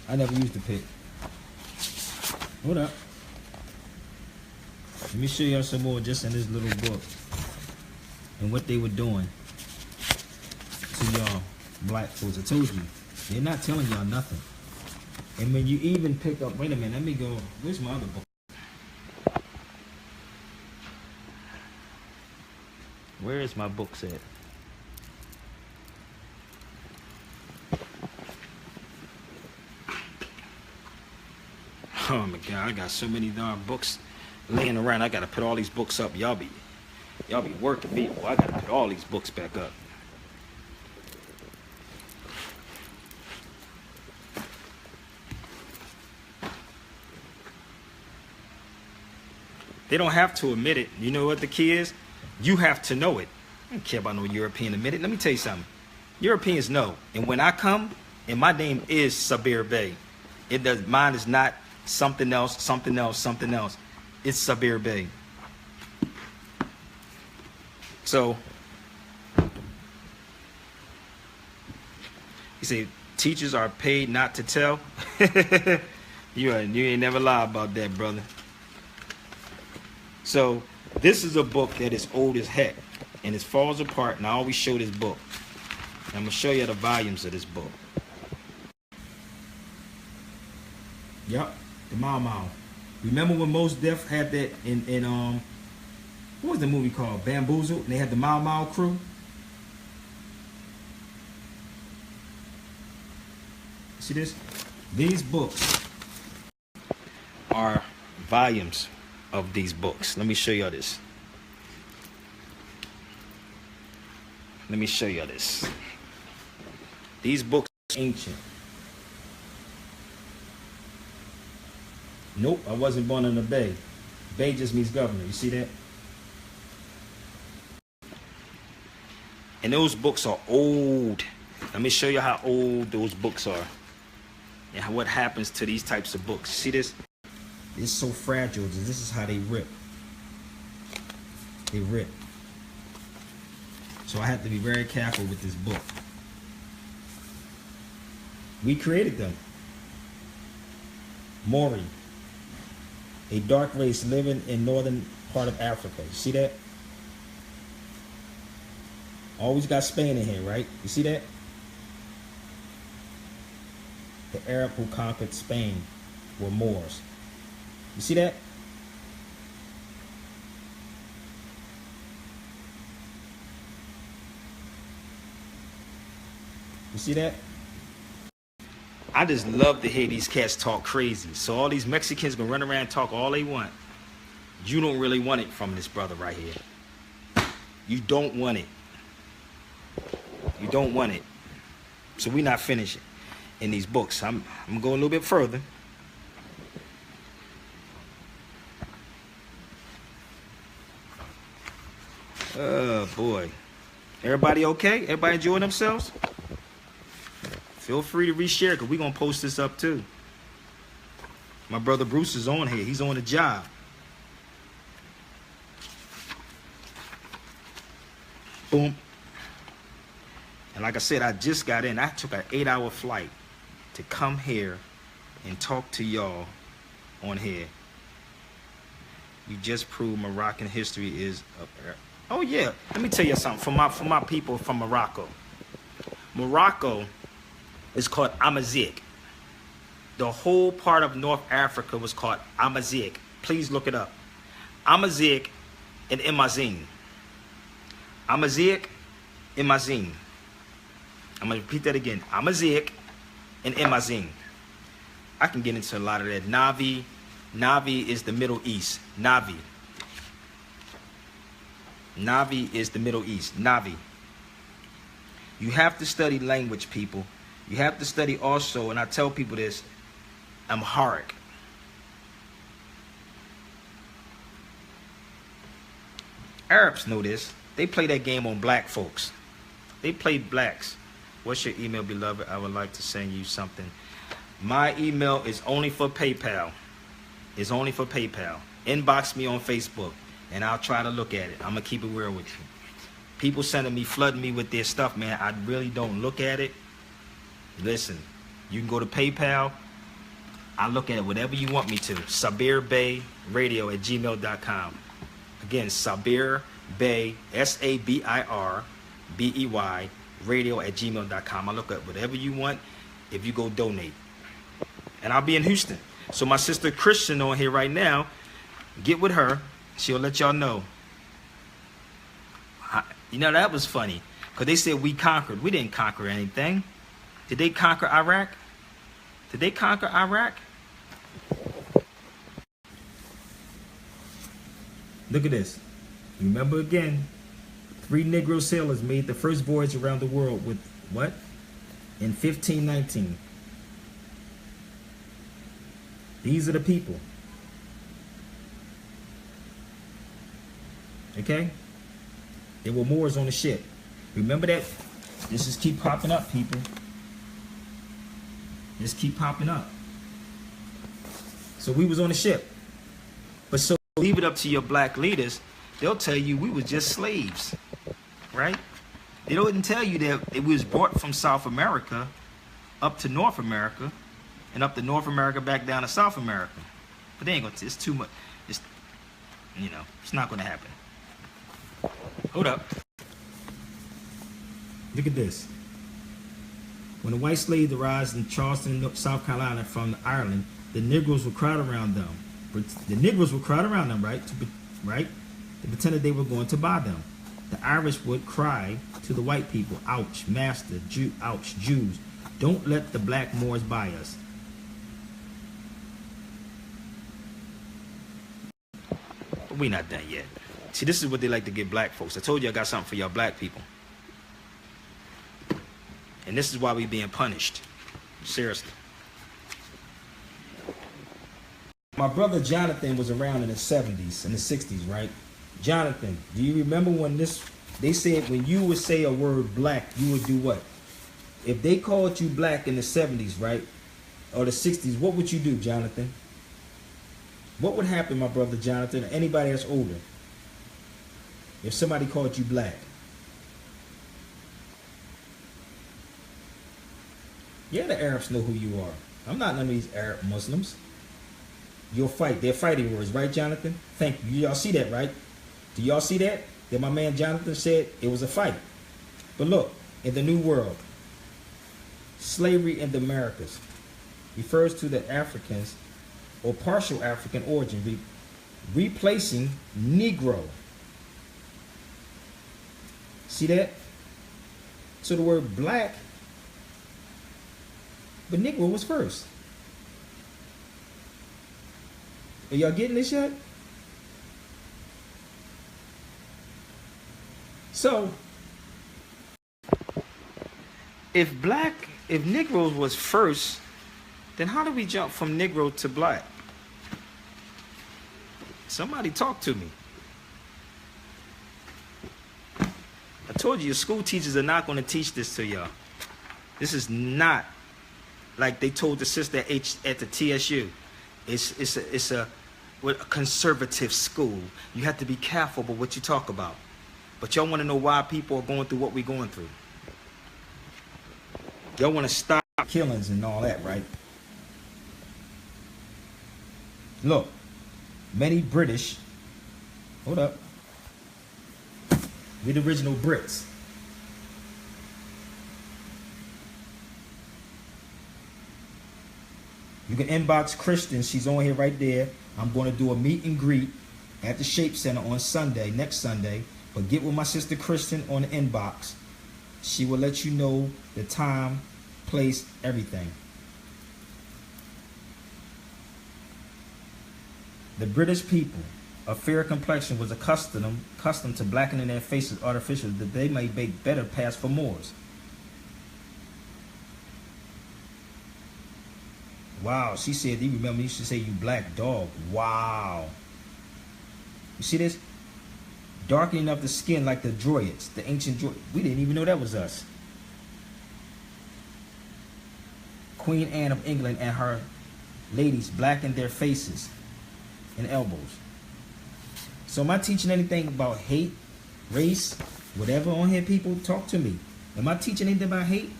Speaker 1: I never used the pick. Hold up. Let me show y'all some more just in this little book and what they were doing to y'all black folks. I told you, they're not telling y'all nothing. And when you even pick up, wait a minute, let me go, where's my other book? Where is my books at? Oh my God, I got so many darn books laying around. I gotta put all these books up. Y'all be working me. Well, I gotta put all these books back up. They don't have to admit it. You know what the key is? You have to know it. I don't care about no European admit it. Let me tell you something. Europeans know. And when I come, and my name is Sabir Bey. It does. Mine is not something else, something else, something else. It's Sabir Bey. So, you say teachers are paid not to tell. You ain't never lie about that, brother. So, this is a book that is old as heck, and it falls apart. And I always show this book. And I'm gonna show you the volumes of this book. Yup. The Mau Mau. Remember when Mos Def had that in what was the movie called? Bamboozled, and they had the Mau Mau crew. See this? These books are volumes of these books. Let me show y'all this. Let me show y'all this. These books are ancient. Nope, I wasn't born in the Bay. Bey just means governor. You see that? And those books are old. Let me show you how old those books are. And what happens to these types of books. See this? It's so fragile. This is how they rip. They rip. So I have to be very careful with this book. We created them. Maori, a dark race living in northern part of Africa. You see that? Always got Spain in here, right? You see that? The Arab who conquered Spain were Moors. You see that? You see that? I just love to hear these cats talk crazy. So all these Mexicans can run around and talk all they want. You don't really want it from this brother right here. You don't want it. You don't want it. So we're not finishing in these books. I'm going to go a little bit further. Oh, boy. Everybody okay? Everybody enjoying themselves? Feel free to reshare because we're going to post this up too. My brother Bruce is on here. He's on the job. Boom. And like I said, I just got in. I took an 8-hour flight to come here and talk to y'all on here. You just proved Moroccan history is up there. Oh yeah, let me tell you something. For my people from Morocco. Morocco is called Amazigh. The whole part of North Africa was called Amazigh. Please look it up. Amazigh and Imazigh. Amazigh, Imazigh. I'm going to repeat that again. Amazigh and Imazigh. I can get into a lot of that. Navi. Navi is the Middle East. Navi. Navi is the Middle East. Navi. You have to study language, people. You have to study also, and I tell people this, Amharic. Arabs know this. They play that game on black folks. They play blacks. What's your email, beloved? I would like to send you something. My email is only for PayPal. It's only for PayPal. Inbox me on Facebook, and I'll try to look at it. I'm going to keep it real with you. People sending me, flooding me with their stuff, man. I really don't look at it. Listen, you can go to PayPal. I look at it whatever you want me to. SabirBeyRadio@gmail.com. Again, SabirBey, SABIRBEY, radio@gmail.com. I look at whatever you want if you go donate. And I'll be in Houston. So my sister Christian on here right now, get with her. She'll let y'all know. You know, that was funny. Because they said we conquered. We didn't conquer anything. Did they conquer Iraq? Did they conquer Iraq? Look at this. Remember again, 3 Negro sailors made the first voyage around the world with what? In 1519. These are the people. Okay? There were Moors on the ship. Remember that? This just keep popping up, people. Just keep popping up. So we was on the ship. But so leave it up to your black leaders. They'll tell you we was just slaves. Right? They don't tell you that it was brought from South America up to North America and up to North America back down to South America. But they ain't gonna, it's too much. It's, you know, it's not gonna happen. Hold up. Look at this. When the white slaves arrived in Charleston, South Carolina from Ireland, the Negroes would crowd around them. The Negroes would crowd around them, right? They pretended they were going to buy them. The Irish would cry to the white people, ouch, master, ouch, Jews. Don't let the black Moors buy us. But we not done yet. See, this is what they like to give black folks. I told you I got something for y'all black people. And this is why we being punished. Seriously. My brother Jonathan was around in the 70s and the 60s, right? Jonathan, do you remember when they said when you would say a word black, you would do what? If they called you black in the 70s, right? Or the 60s, what would you do, Jonathan? What would happen, my brother Jonathan, or anybody that's older, if somebody called you black? Yeah, the Arabs know who you are. I'm not none of these Arab Muslims. You'll fight. They're fighting words, right, Jonathan? Thank you. Y'all see that, right? Do y'all see that? That my man Jonathan said it was a fight. But look, in the New World, slavery in the Americas refers to the Africans or partial African origin replacing Negro. See that? So the word black, but Negro was first. Are y'all getting this yet? So, if Negroes was first, then how do we jump from Negro to black? Somebody talk to me. I told you, your school teachers are not going to teach this to y'all. This is not like they told the sister at the TSU. It's a conservative school. You have to be careful about what you talk about. But y'all want to know why people are going through what we're going through. Y'all want to stop killings and all that, right? Look, many British, hold up, we're the original Brits. You can inbox Kristen. She's on here right there. I'm going to do a meet and greet at the Shape Center on Sunday, next Sunday. But get with my sister Kristen on the inbox. She will let you know the time, place, everything. The British people of fair complexion was accustomed to blackening their faces artificially that they may make better pass for Moors. Wow, she said, you remember, you should say you black dog. Wow. You see this? Darkening of the skin like the Druids, the ancient Druids. We didn't even know that was us. Queen Anne of England and her ladies blackened their faces and elbows. So am I teaching anything about hate, race, whatever on here, people? Talk to me. Am I teaching anything about hate?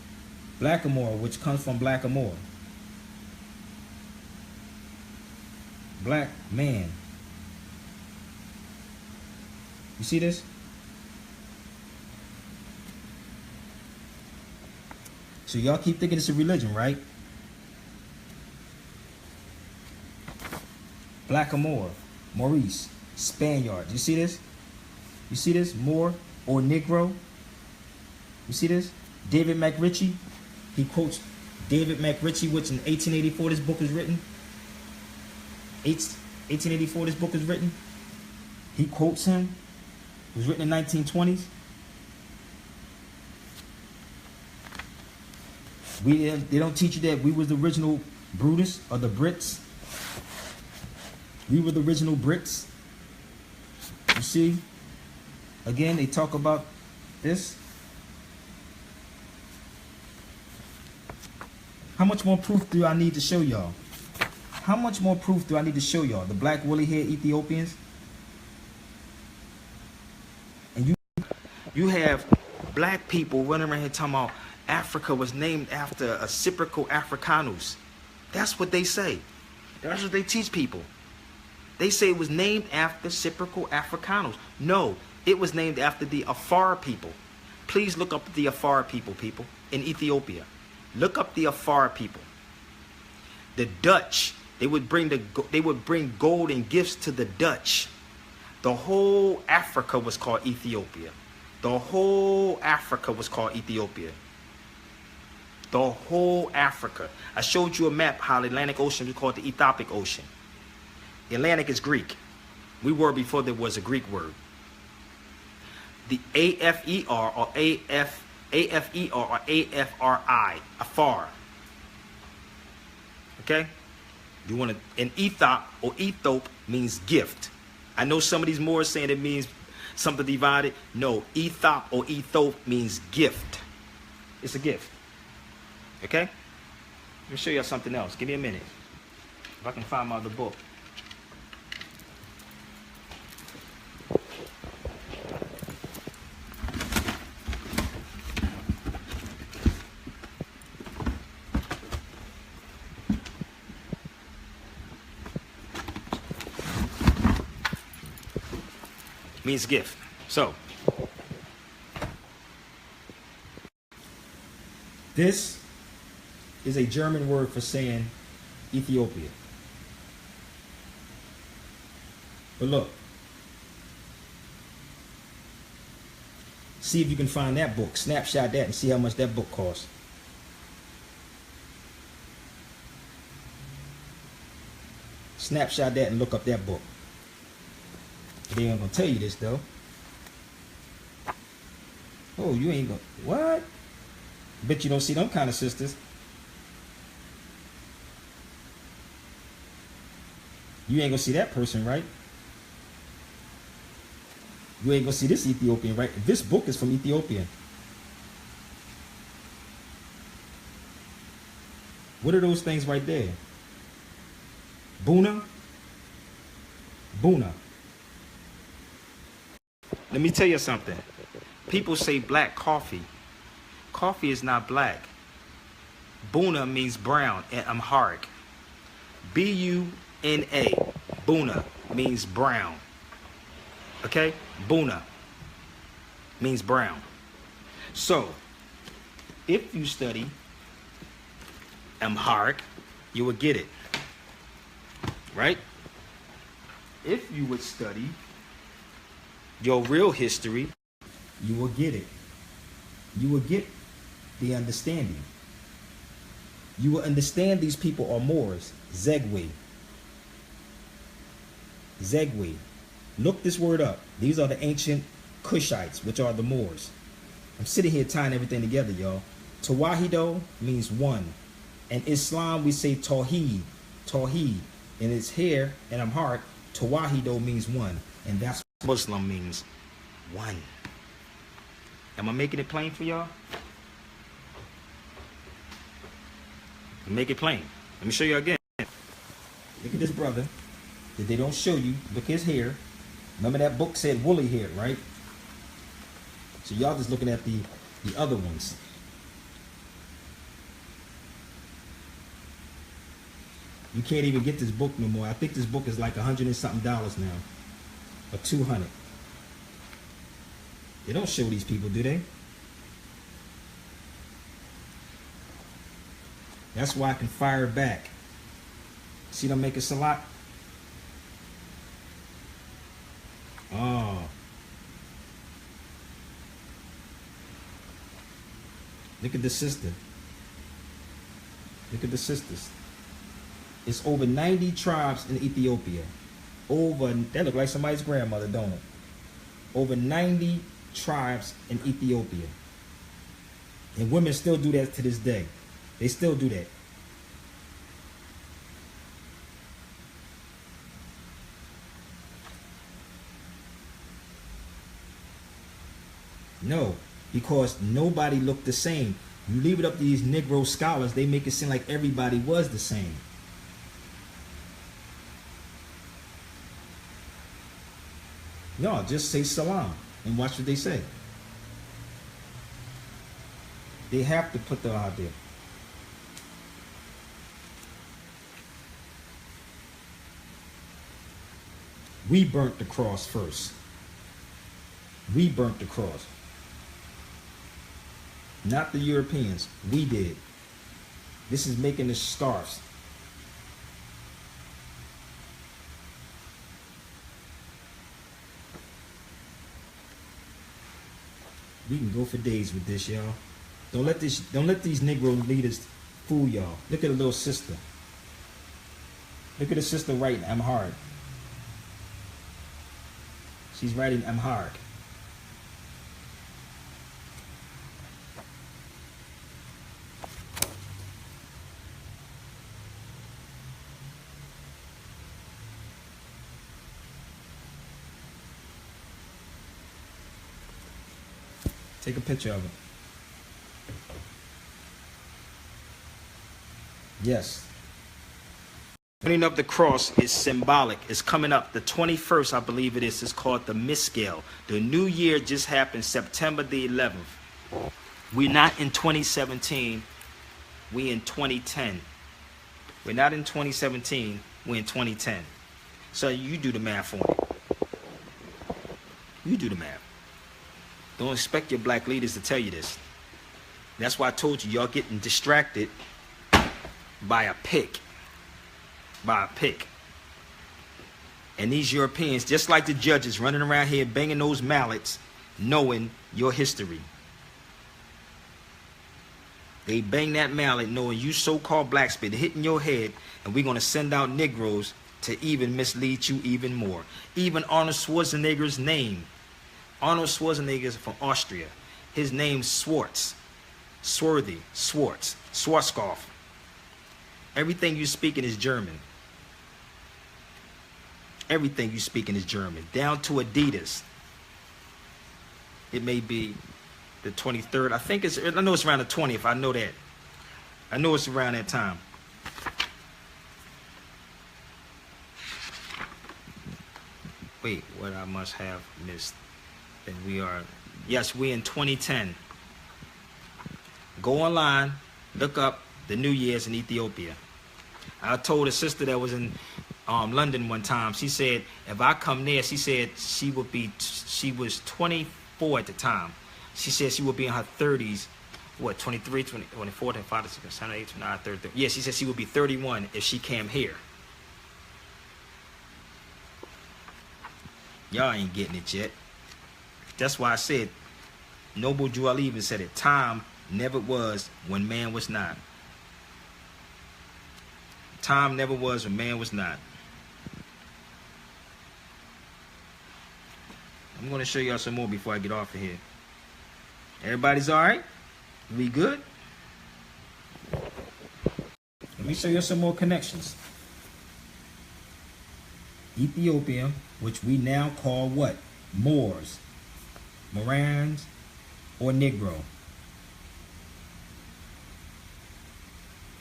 Speaker 1: Blackamoor, which comes from blackamoor. Black man. You see this? So y'all keep thinking it's a religion, right? Blackamoor, Maurice, Spaniard. You see this? You see this? Moor or Negro. You see this? David McRitchie. He quotes David McRitchie, which in 1884 this book is written. 1884 this book is written. He quotes him. It was written in 1920s. They don't teach you that we was the original Brutus or the Brits. We were the original Brits. You see? Again, they talk about this. How much more proof do I need to show y'all? How much more proof do I need to show y'all? The black woolly haired Ethiopians? And you have black people running around here talking about Africa was named after a reciprocal Africanus. That's what they say. That's what they teach people. They say it was named after reciprocal Africanus. No, it was named after the Afar people. Please look up the Afar people in Ethiopia. Look up the Afar people. The Dutch, they would bring gold and gifts to the Dutch. The whole Africa was called Ethiopia. The whole Africa was called Ethiopia. The whole Africa. I showed you a map how the Atlantic Ocean was called the Ethiopic Ocean. The Atlantic is Greek. We were before there was a Greek word. The AFER or AFER or AFRI, Afar. Okay? You want to, and Ethop or Ethop means gift. I know some of these Moors saying it means something divided. No, Ethop or Ethop means gift. It's a gift. Okay? Let me show you something else. Give me a minute. If I can find my other book. Means gift. So, this is a German word for saying Ethiopia. But look, see if you can find that book. Snapshot that and see how much that book costs. Snapshot that and look up that book. They ain't gonna tell you this though. Oh, you ain't gonna what? Bet you don't see them kind of sisters. You ain't gonna see that person, right? You ain't gonna see this Ethiopian, right? This book is from Ethiopia. What are those things right there? Buna? Buna. Let me tell you something. People say black coffee. Coffee is not black. Buna means brown in Amharic. B-U-N-A. Buna means brown. Okay? Buna means brown. So, if you study Amharic, you will get it. Right? If you would study your real history, you will get it. You will get the understanding. You will understand these people are Moors. Zegwe. Zegwe. Look this word up. These are the ancient Cushites, which are the Moors. I'm sitting here tying everything together, y'all. Tawahido means one. In Islam, we say Tawheed. Tawheed. And it's here, and Amharic, Tawahido means one. And that's what Muslim means. One. Am I making it plain for y'all? Make it plain. Let me show you again. Look at this brother that they don't show you. Look at his hair. Remember that book said woolly hair, right? So y'all just looking at the other ones. You can't even get this book no more. I think this book is like $100 and something now, or $200. They don't show these people, do they? That's why I can fire back. See them making salat? Oh. Look at the sister. Look at the sisters. It's over 90 tribes in Ethiopia. That look like somebody's grandmother, don't it? Over 90 tribes in Ethiopia. And women still do that to this day. They still do that. No, because nobody looked the same. You leave it up to these Negro scholars, they make it seem like everybody was the same. Y'all just say salam and watch what they say. They have to put that out there. We burnt the cross first. We burnt the cross. Not the Europeans. We did. This is making the scarves. We can go for days with this, y'all. Don't let these Negro leaders fool y'all. Look at a little sister. Look at the sister writing Amharic. She's writing Amharic. Take a picture of it. Yes. Putting up the cross is symbolic. It's coming up the 21st, I believe it is. It's called the Miscale. The new year just happened September the 11th. We're not in 2017. We in 2010. We're not in 2017. We're in 2010. So you do the math for me. You do the math. Don't expect your black leaders to tell you this. That's why I told you, y'all getting distracted by a pick. By a pick. And these Europeans, just like the judges running around here banging those mallets, knowing your history. They bang that mallet knowing you so-called blacks been hitting your head, and we're going to send out Negroes to even mislead you even more. Even Arnold Schwarzenegger's name. Arnold Schwarzenegger is from Austria. His name's Schwartz. Swarthy. Schwartz. Schwarzkopf. Everything you speaking is German. Everything you speaking is German. Down to Adidas. It may be the 23rd. I know it's around the 20th. I know that. I know it's around that time. Wait, what I must have missed. And we are, yes, we in 2010. Go online, look up the New Year's in Ethiopia. I told a sister that was in London one time. She said, if I come there, she said she was 24 at the time. She said she would be in her 30s. What, 23, 20, 24, 25, 26, 27, 28, 29, 30. Yeah, she said she would be 31 if she came here. Y'all ain't getting it yet. That's why I said, Noble Drew Ali even said it. Time never was when man was not. Time never was when man was not. I'm going to show y'all some more before I get off of here. Everybody's all right? We good? Let me show you some more connections. Ethiopia, which we now call what? Moors, Morans, or Negro.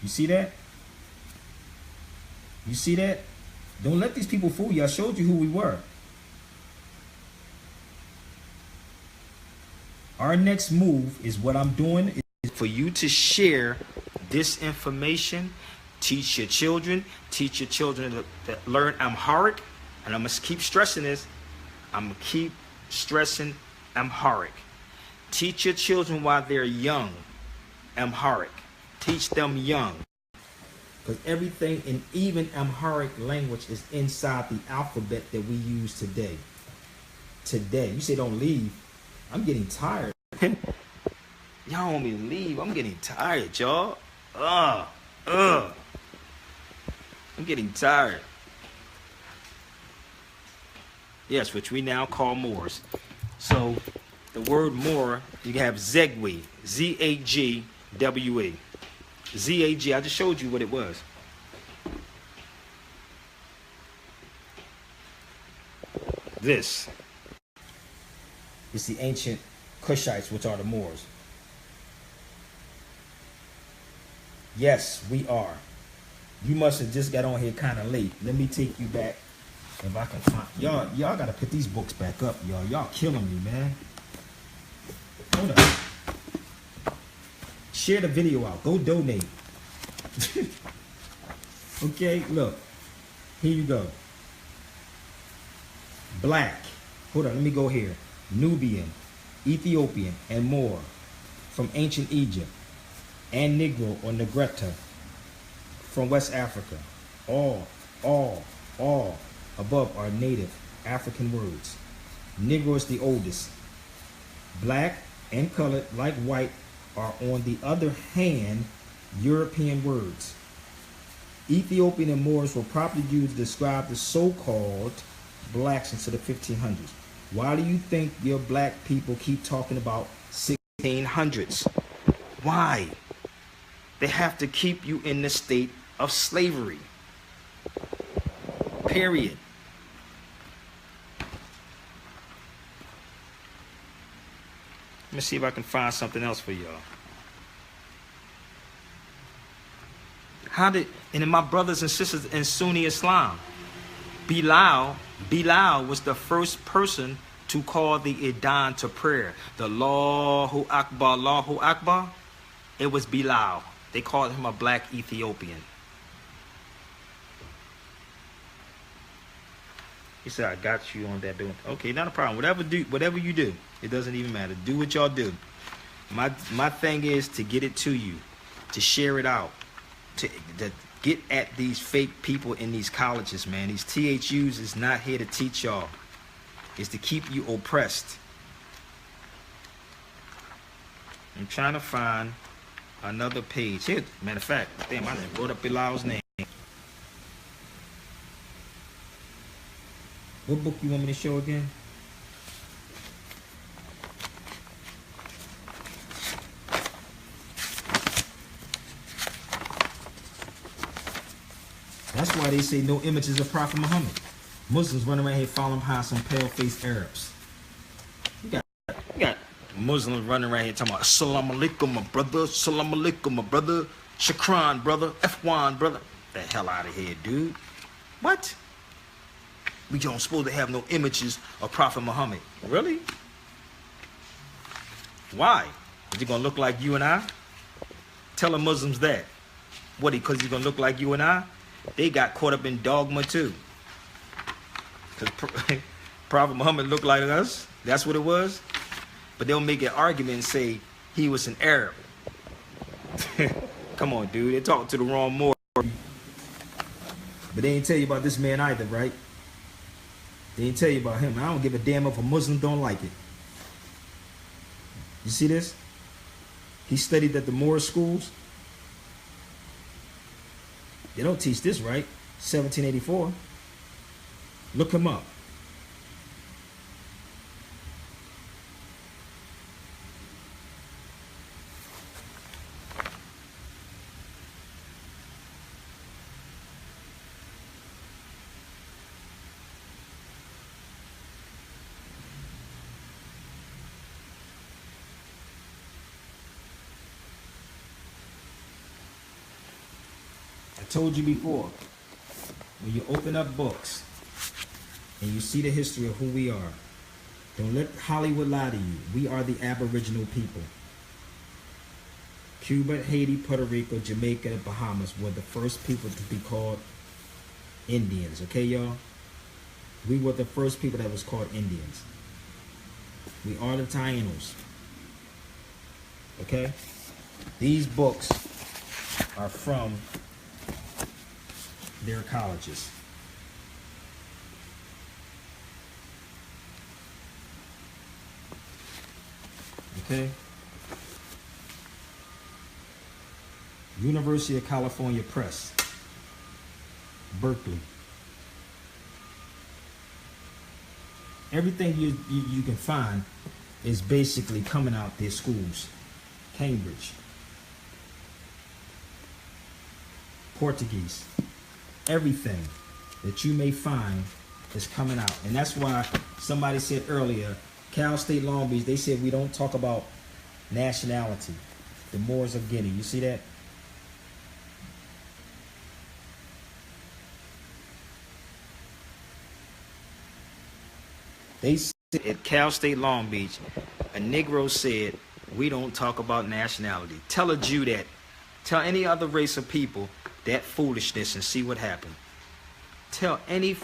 Speaker 1: You see that? You see that? Don't let these people fool you. I showed you who we were. Our next move is what I'm doing is for you to share this information. Teach your children to learn Amharic. And I'm going to keep stressing this. I'm going to keep stressing Amharic. Teach your children while they're young Amharic. Teach them young. Because everything in even Amharic language is inside the alphabet that we use today. Today. You say don't leave. I'm getting tired. Y'all want me to leave? I'm getting tired, y'all. I'm getting tired. Yes, which we now call Moors. So the word Moor, you have Zegwe, Z-A-G-W-E. Z-A-G, I just showed you what it was. This is the ancient Cushites, which are the Moors. Yes, we are. You must have just got on here kind of late. Let me take you back. If I can find y'all gotta put these books back up, y'all. Y'all killing me, man. Hold up. Share the video out. Go donate. Okay, look. Here you go. Black. Hold on, let me go here. Nubian, Ethiopian, and Moor from ancient Egypt, and Negro or Negretta from West Africa. All above are native African words. Negro is the oldest. Black and colored, like white, are on the other hand European words. Ethiopian and Moorish were probably used to describe the so-called blacks into the 1500s. Why do you think your black people keep talking about 1600s? Why? They have to keep you in the state of slavery. Period. Let me see if I can find something else for y'all. And then my brothers and sisters in Sunni Islam, Bilal was the first person to call the Adhan to prayer. The Allahu Akbar, it was Bilal. They called him a black Ethiopian. He said, I got you on that. Okay, not a problem. Whatever you do, it doesn't even matter. Do what y'all do. My thing is to get it to you, to share it out, to get at these fake people in these colleges, man. These THUs is not here to teach y'all. It's to keep you oppressed. I'm trying to find another page. Here, matter of fact, damn, I done wrote up Bilal's name. What book you want me to show again? That's why they say no images of Prophet Muhammad. Muslims running around here following behind some pale-faced Arabs. You got Muslims running around here talking about Assalamu alaikum, my brother. Assalamu alaikum, my brother. Shukran, brother. F1, brother. The hell out of here, dude. What? We don't supposed to have no images of Prophet Muhammad. Really? Why? Is he going to look like you and I? Tell the Muslims that. What, because he's going to look like you and I? They got caught up in dogma too. Because Prophet Muhammad looked like us. That's what it was. But they'll make an argument and say he was an Arab. Come on, dude. They talking to the wrong Moor. But they ain't tell you about this man either, right? They ain't tell you about him. I don't give a damn if a Muslim don't like it. You see this? He studied at the Moorish schools. They don't teach this, right? 1784. Look him up. I told you before, when you open up books and you see the history of who we are, don't let Hollywood lie to you. We are the Aboriginal people. Cuba, Haiti, Puerto Rico, Jamaica, and Bahamas were the first people to be called Indians. Okay, y'all? We were the first people that was called Indians. We are the Tainos. Okay? These books are from their colleges. Okay? University of California Press, Berkeley. Everything you can find is basically coming out their schools. Cambridge, Portuguese. Everything that you may find is coming out. And that's why somebody said earlier, Cal State Long Beach, they said we don't talk about nationality. The Moors of Guinea. You see that? They said at Cal State Long Beach, a Negro said, we don't talk about nationality. Tell a Jew that. Tell any other race of people that foolishness and see what happened. Tell any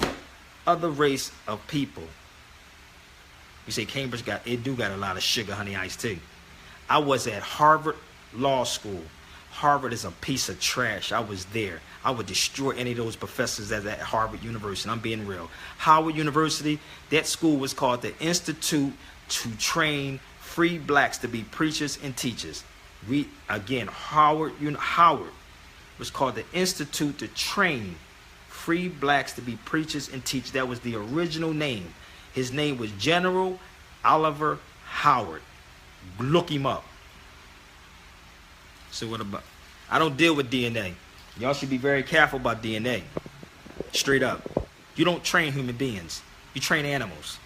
Speaker 1: other race of people. You say Cambridge got a lot of sugar honey ice too. I was at Harvard Law School. Harvard is a piece of trash. I was there. I would destroy any of those professors that's at Harvard University. I'm being real. Howard University, that school was called the Institute to Train Free Blacks to be Preachers and Teachers. Howard was called the Institute to Train Free Blacks to be Preachers and Teachers. That was the original name. His name was General Oliver Howard. Look him up. So what about? I don't deal with DNA. Y'all should be very careful about DNA. Straight up. You don't train human beings. You train animals.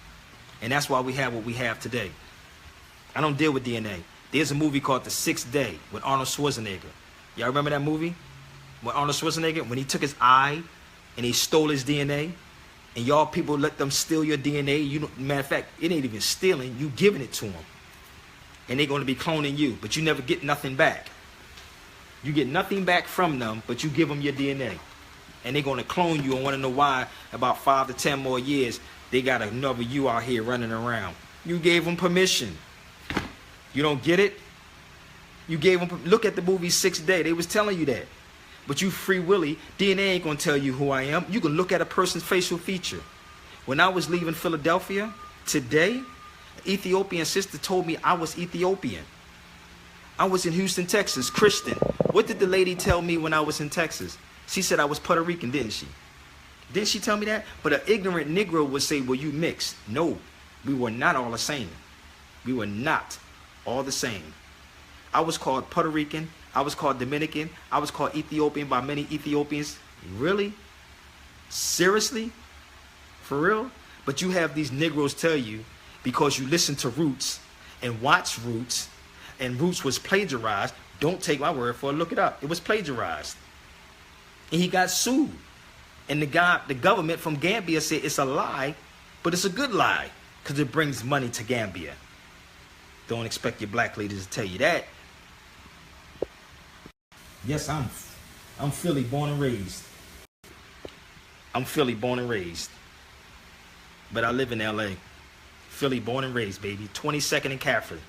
Speaker 1: And that's why we have what we have today. I don't deal with DNA. There's a movie called The Sixth Day with Arnold Schwarzenegger. Y'all remember that movie? With Arnold Schwarzenegger, when he took his eye and he stole his DNA, and y'all people let them steal your DNA. You know, matter of fact, it ain't even stealing. You giving it to them, and they're going to be cloning you, but you never get nothing back. You get nothing back from them, but you give them your DNA, and they're going to clone you and want to know why. About 5 to 10 more years, they got another you out here running around. You gave them permission. You don't get it? You gave them. Look at the movie Sixth Day. They was telling you that. But you free willy, DNA ain't going to tell you who I am. You can look at a person's facial feature. When I was leaving Philadelphia today, an Ethiopian sister told me I was Ethiopian. I was in Houston, Texas, Christian. What did the lady tell me when I was in Texas? She said I was Puerto Rican, didn't she? Didn't she tell me that? But an ignorant Negro would say, well, you mixed. No, we were not all the same. We were not all the same. I was called Puerto Rican. I was called Dominican. I was called Ethiopian by many Ethiopians. Really? Seriously? For real? But you have these Negroes tell you, because you listen to Roots and watch Roots, and Roots was plagiarized. Don't take my word for it. Look it up. It was plagiarized. And he got sued. And the government from Gambia said it's a lie, but it's a good lie because it brings money to Gambia. Don't expect your black ladies to tell you that. Yes, I'm Philly born and raised. I'm Philly born and raised. But I live in LA. Philly born and raised, baby. 22nd and Caffrey.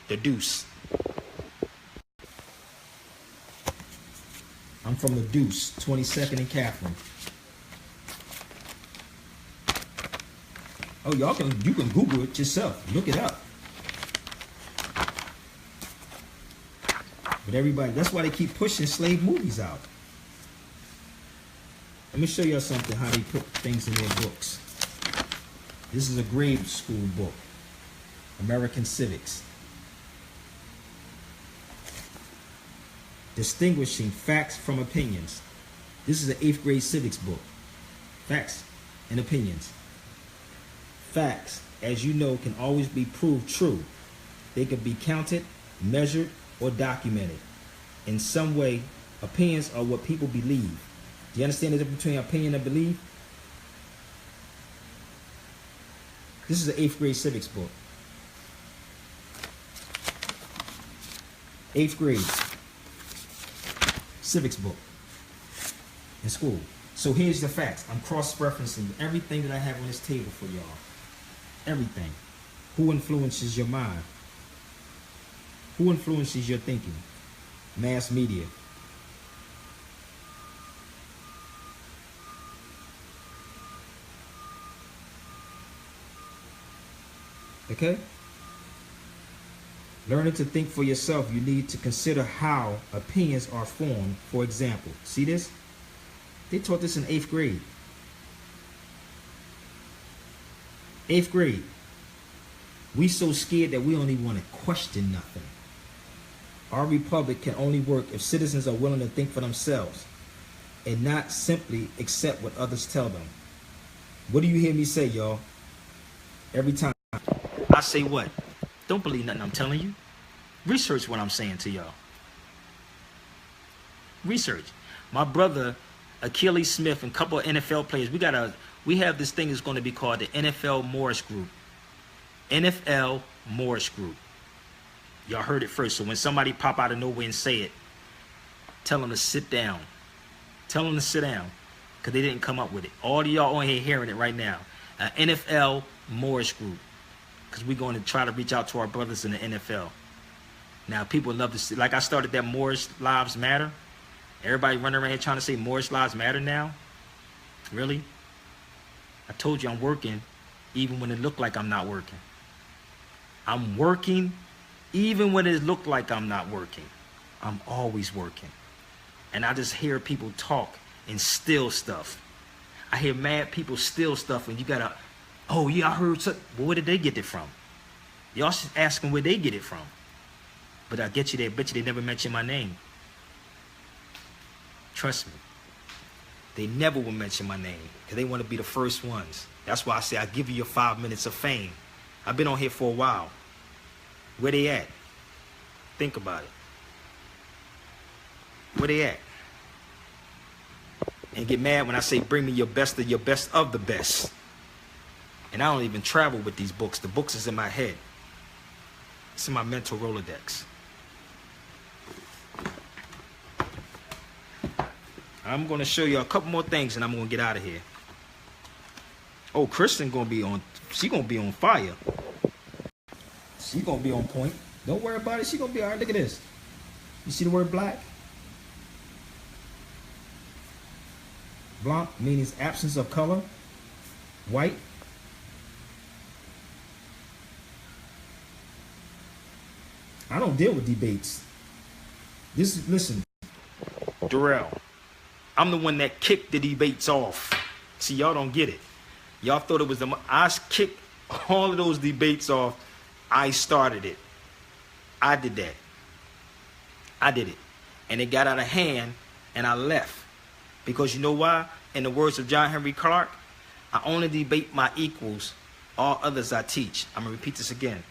Speaker 1: The Deuce. I'm from the Deuce, 22nd and Caffrey. Oh, you can Google it yourself. Look it up. But everybody, that's why they keep pushing slave movies out. Let me show y'all something, how they put things in their books. This is a grade school book. American Civics. Distinguishing facts from opinions. This is an 8th grade civics book. Facts and opinions. Facts, as you know, can always be proved true. They can be counted, measured, or documented. In some way, opinions are what people believe. Do you understand the difference between opinion and belief? This is an 8th grade civics book. 8th grade civics book in school. So here's the facts. I'm cross-referencing everything that I have on this table for y'all. Everything. Who influences your mind? Who influences your thinking? Mass media. Okay? Learning to think for yourself, you need to consider how opinions are formed. For example, see this? They taught this in 8th grade. 8th grade. We so scared that we don't even want to question nothing. Our republic can only work if citizens are willing to think for themselves and not simply accept what others tell them. What do you hear me say, y'all? Every time I say what? Don't believe nothing I'm telling you. Research what I'm saying to y'all. Research. My brother Achilles Smith and a couple of NFL players, we have this thing that's going to be called the NFL Moorish Group. NFL Moorish Group. Y'all heard it first. So when somebody pop out of nowhere and say it, tell them to sit down. Tell them to sit down. Because they didn't come up with it. All of y'all on here hearing it right now. NFL Moorish Group. Because we're going to try to reach out to our brothers in the NFL. Now, people love to see. Like I started that Moorish Lives Matter. Everybody running around here trying to say Moorish Lives Matter now. Really? I told you I'm working even when it looked like I'm not working. I'm working even when it looked like I'm not working. I'm always working. And I just hear people talk and steal stuff. I hear mad people steal stuff and you gotta, oh yeah, I heard something. Well, where did they get it from? Y'all should ask them where they get it from. But I bet you they never mention my name. Trust me. They never will mention my name because they want to be the first ones. That's why I say I give you your 5 minutes of fame. I've been on here for a while. Where they at? Think about it. Where they at? And get mad when I say bring me your best of the best. And I don't even travel with these books. The books is in my head. It's in my mental Rolodex. I'm going to show you a couple more things and I'm going to get out of here. Oh, Kristen going to be on, she going to be on fire. She going to be on point. Don't worry about it. She going to be all right. Look at this. You see the word black? Blanc means absence of color. White. I don't deal with debates. Listen, Darrell, I'm the one that kicked the debates off. See, y'all don't get it. Y'all thought it was I kicked all of those debates off. I started it. I did that. I did it. And it got out of hand and I left. Because you know why? In the words of John Henry Clark, I only debate my equals, all others I teach. I'm going to repeat this again.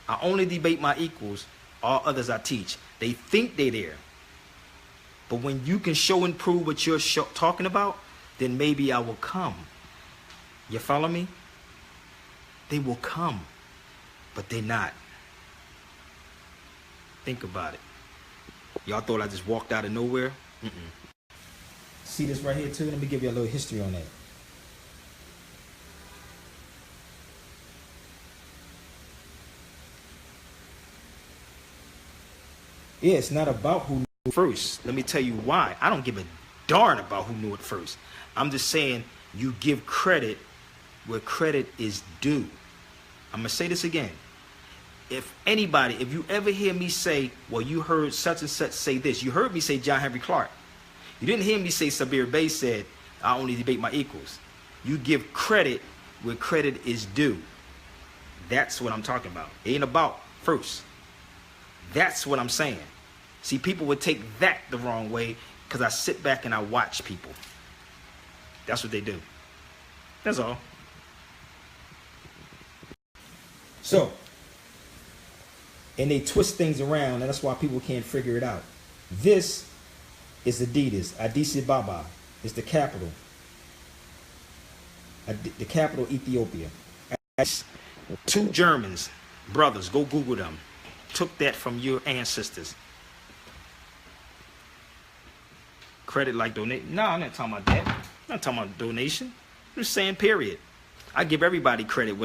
Speaker 1: I only debate my equals, all others I teach. They think they're there. But when you can show and prove what you're talking about, then maybe I will come. You follow me? They will come, but they're not. Think about it. Y'all thought I just walked out of nowhere? See this right here too? Let me give you a little history on that. Yeah, it's not about who knew it first. Let me tell you why. I don't give a darn about who knew it first. I'm just saying you give credit where credit is due. I'm going to say this again. If you ever hear me say, well, you heard such and such say this. You heard me say John Henry Clark. You didn't hear me say Sabir Bey said, I only debate my equals. You give credit where credit is due. That's what I'm talking about. It ain't about first. That's what I'm saying. See, people would take that the wrong way because I sit back and I watch people. That's what they do. That's all. So, and they twist things around, and that's why people can't figure it out. This is Addis Ababa is the capital. The capital, Ethiopia. Two Germans, brothers, go Google them, took that from your ancestors. Credit like donation. No, I'm not talking about that. I'm not talking about donation. I'm just saying period. I give everybody credit,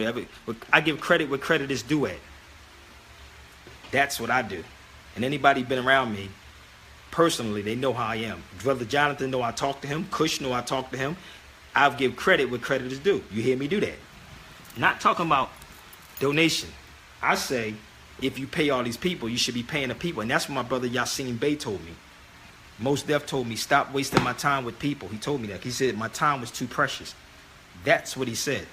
Speaker 1: I give credit where credit is due at. That's what I do. And anybody been around me personally, they know how I am. Brother Jonathan know I talk to him. Kush know I talk to him. I give credit where credit is due. You hear me do that? Not talking about donation. I say, if you pay all these people, you should be paying the people. And that's what my brother Yassine Bey told me. Most Def told me, stop wasting my time with people. He told me that. He said my time was too precious. That's what he said.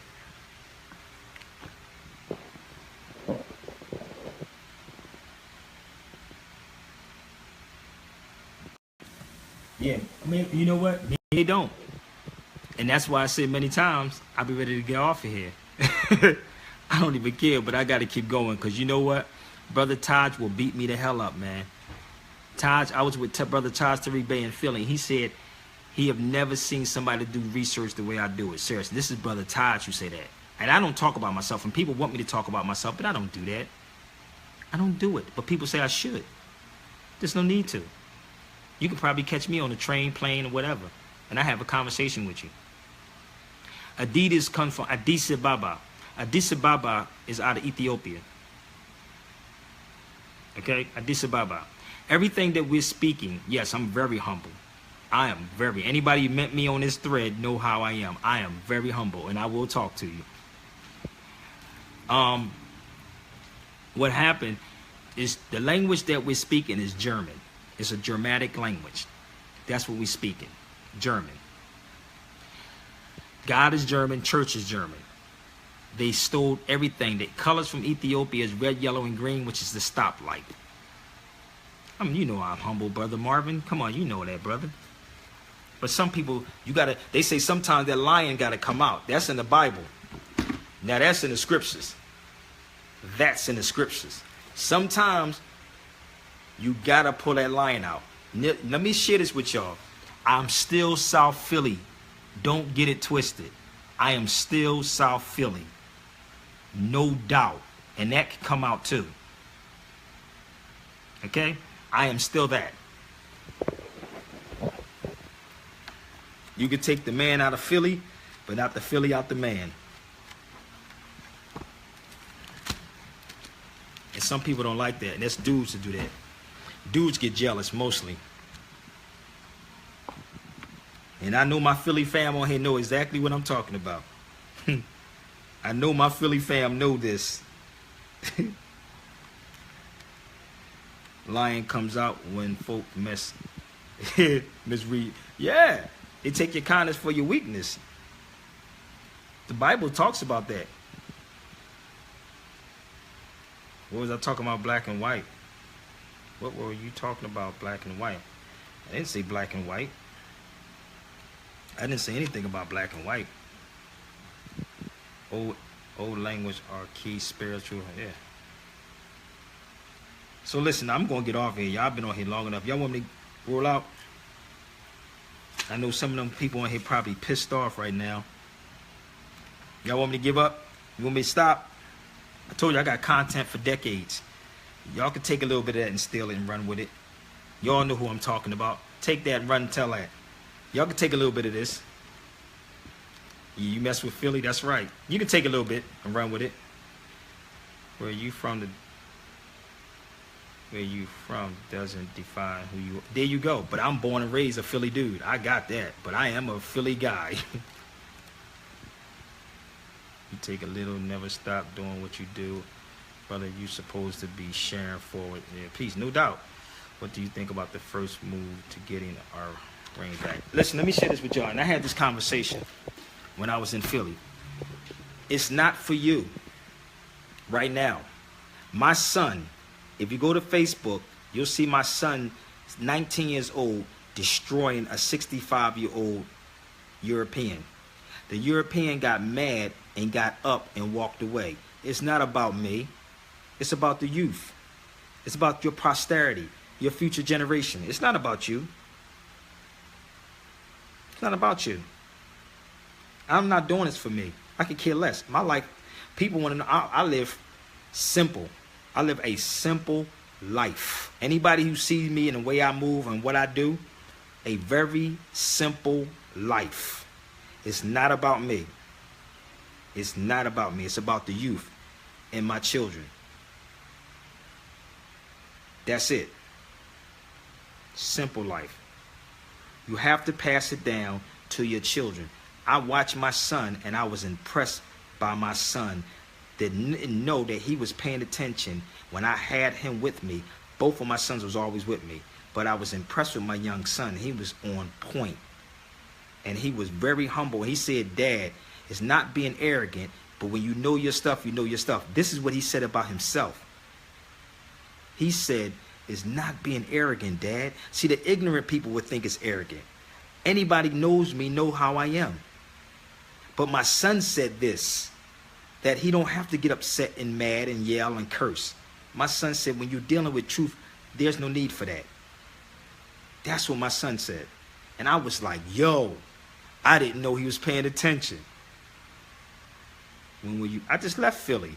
Speaker 1: Yeah, I mean, you know what? They don't. And that's why I said many times, I'll be ready to get off of here. I don't even care, but I got to keep going because you know what? Brother Taj will beat me the hell up, man. Taj, I was with Brother Taj Tariq Bey in Philly. He said he have never seen somebody do research the way I do it. Seriously, this is Brother Taj who say that. And I don't talk about myself, and people want me to talk about myself, but I don't do that. I don't do it, but people say I should. There's no need to. You can probably catch me on a train, plane, or whatever, and I have a conversation with you. Adidas comes from Addis Ababa. Addis Ababa is out of Ethiopia. Okay, Addis Ababa. Everything that we're speaking, yes, I'm very humble. I am very. Anybody who met me on this thread know how I am. I am very humble, and I will talk to you. What happened is the language that we're speaking is German. It's a Germanic language. That's what we're speaking. German. God is German. Church is German. They stole everything. The colors from Ethiopia is red, yellow, and green, which is the stoplight. I mean, you know I'm humble, Brother Marvin. Come on, you know that, brother. But some people, they say sometimes that lion got to come out. That's in the Bible. Now, that's in the scriptures. That's in the scriptures. Sometimes you gotta pull that line out. Let me share this with y'all. I'm still South Philly. Don't get it twisted. I am still South Philly. No doubt. And that can come out too. Okay? I am still that. You can take the man out of Philly, but not the Philly out the man. And some people don't like that. And that's dudes to do that. Dudes get jealous mostly. And I know my Philly fam on here know exactly what I'm talking about. I know my Philly fam know this. Lion comes out when folk misread. Yeah, they take your kindness for your weakness. The Bible talks about that. What was I talking about, black and white? What were you talking about, black and white? I didn't say black and white. I didn't say anything about black and white. Old language are key spiritual. Yeah. So listen, I'm gonna get off here. Y'all been on here long enough. Y'all want me to roll out? I know some of them people on here probably pissed off right now. Y'all want me to give up? You want me to stop? I told you I got content for decades. Y'all can take a little bit of that and steal it and run with it. Y'all know who I'm talking about. Take that and run and tell that. Y'all can take a little bit of this. You mess with Philly, that's right. You can take a little bit and run with it. Where you from doesn't define who you are. There you go. But I'm born and raised a Philly dude. I got that. But I am a Philly guy. You take a little, never stop doing what you do. Brother, you supposed to be sharing forward. Yeah, peace, no doubt. What do you think about the first move to getting our ring back? Listen, let me share this with y'all. And I had this conversation when I was in Philly. It's not for you right now. My son, if you go to Facebook, you'll see my son, 19 years old, destroying a 65-year-old European. The European got mad and got up and walked away. It's not about me. It's about the youth. It's about your posterity, your future generation. It's not about you. It's not about you. I'm not doing this for me. I could care less. My life, people want to know, I live simple. I live a simple life. Anybody who sees me and the way I move and what I do, a very simple life. It's not about me. It's not about me. It's about the youth and my children. That's it. Simple life. You have to pass it down to your children. I watched my son and I was impressed by my son. Didn't know that he was paying attention when I had him with me. Both of my sons was always with me. But I was impressed with my young son. He was on point. And he was very humble. He said, Dad, it's not being arrogant, but when you know your stuff, you know your stuff. This is what he said about himself. He said, it's not being arrogant, Dad. See, the ignorant people would think it's arrogant. Anybody knows me know how I am. But my son said this, that he don't have to get upset and mad and yell and curse. My son said, when you're dealing with truth, there's no need for that. That's what my son said. And I was like, yo, I didn't know he was paying attention. When were you? I just left Philly.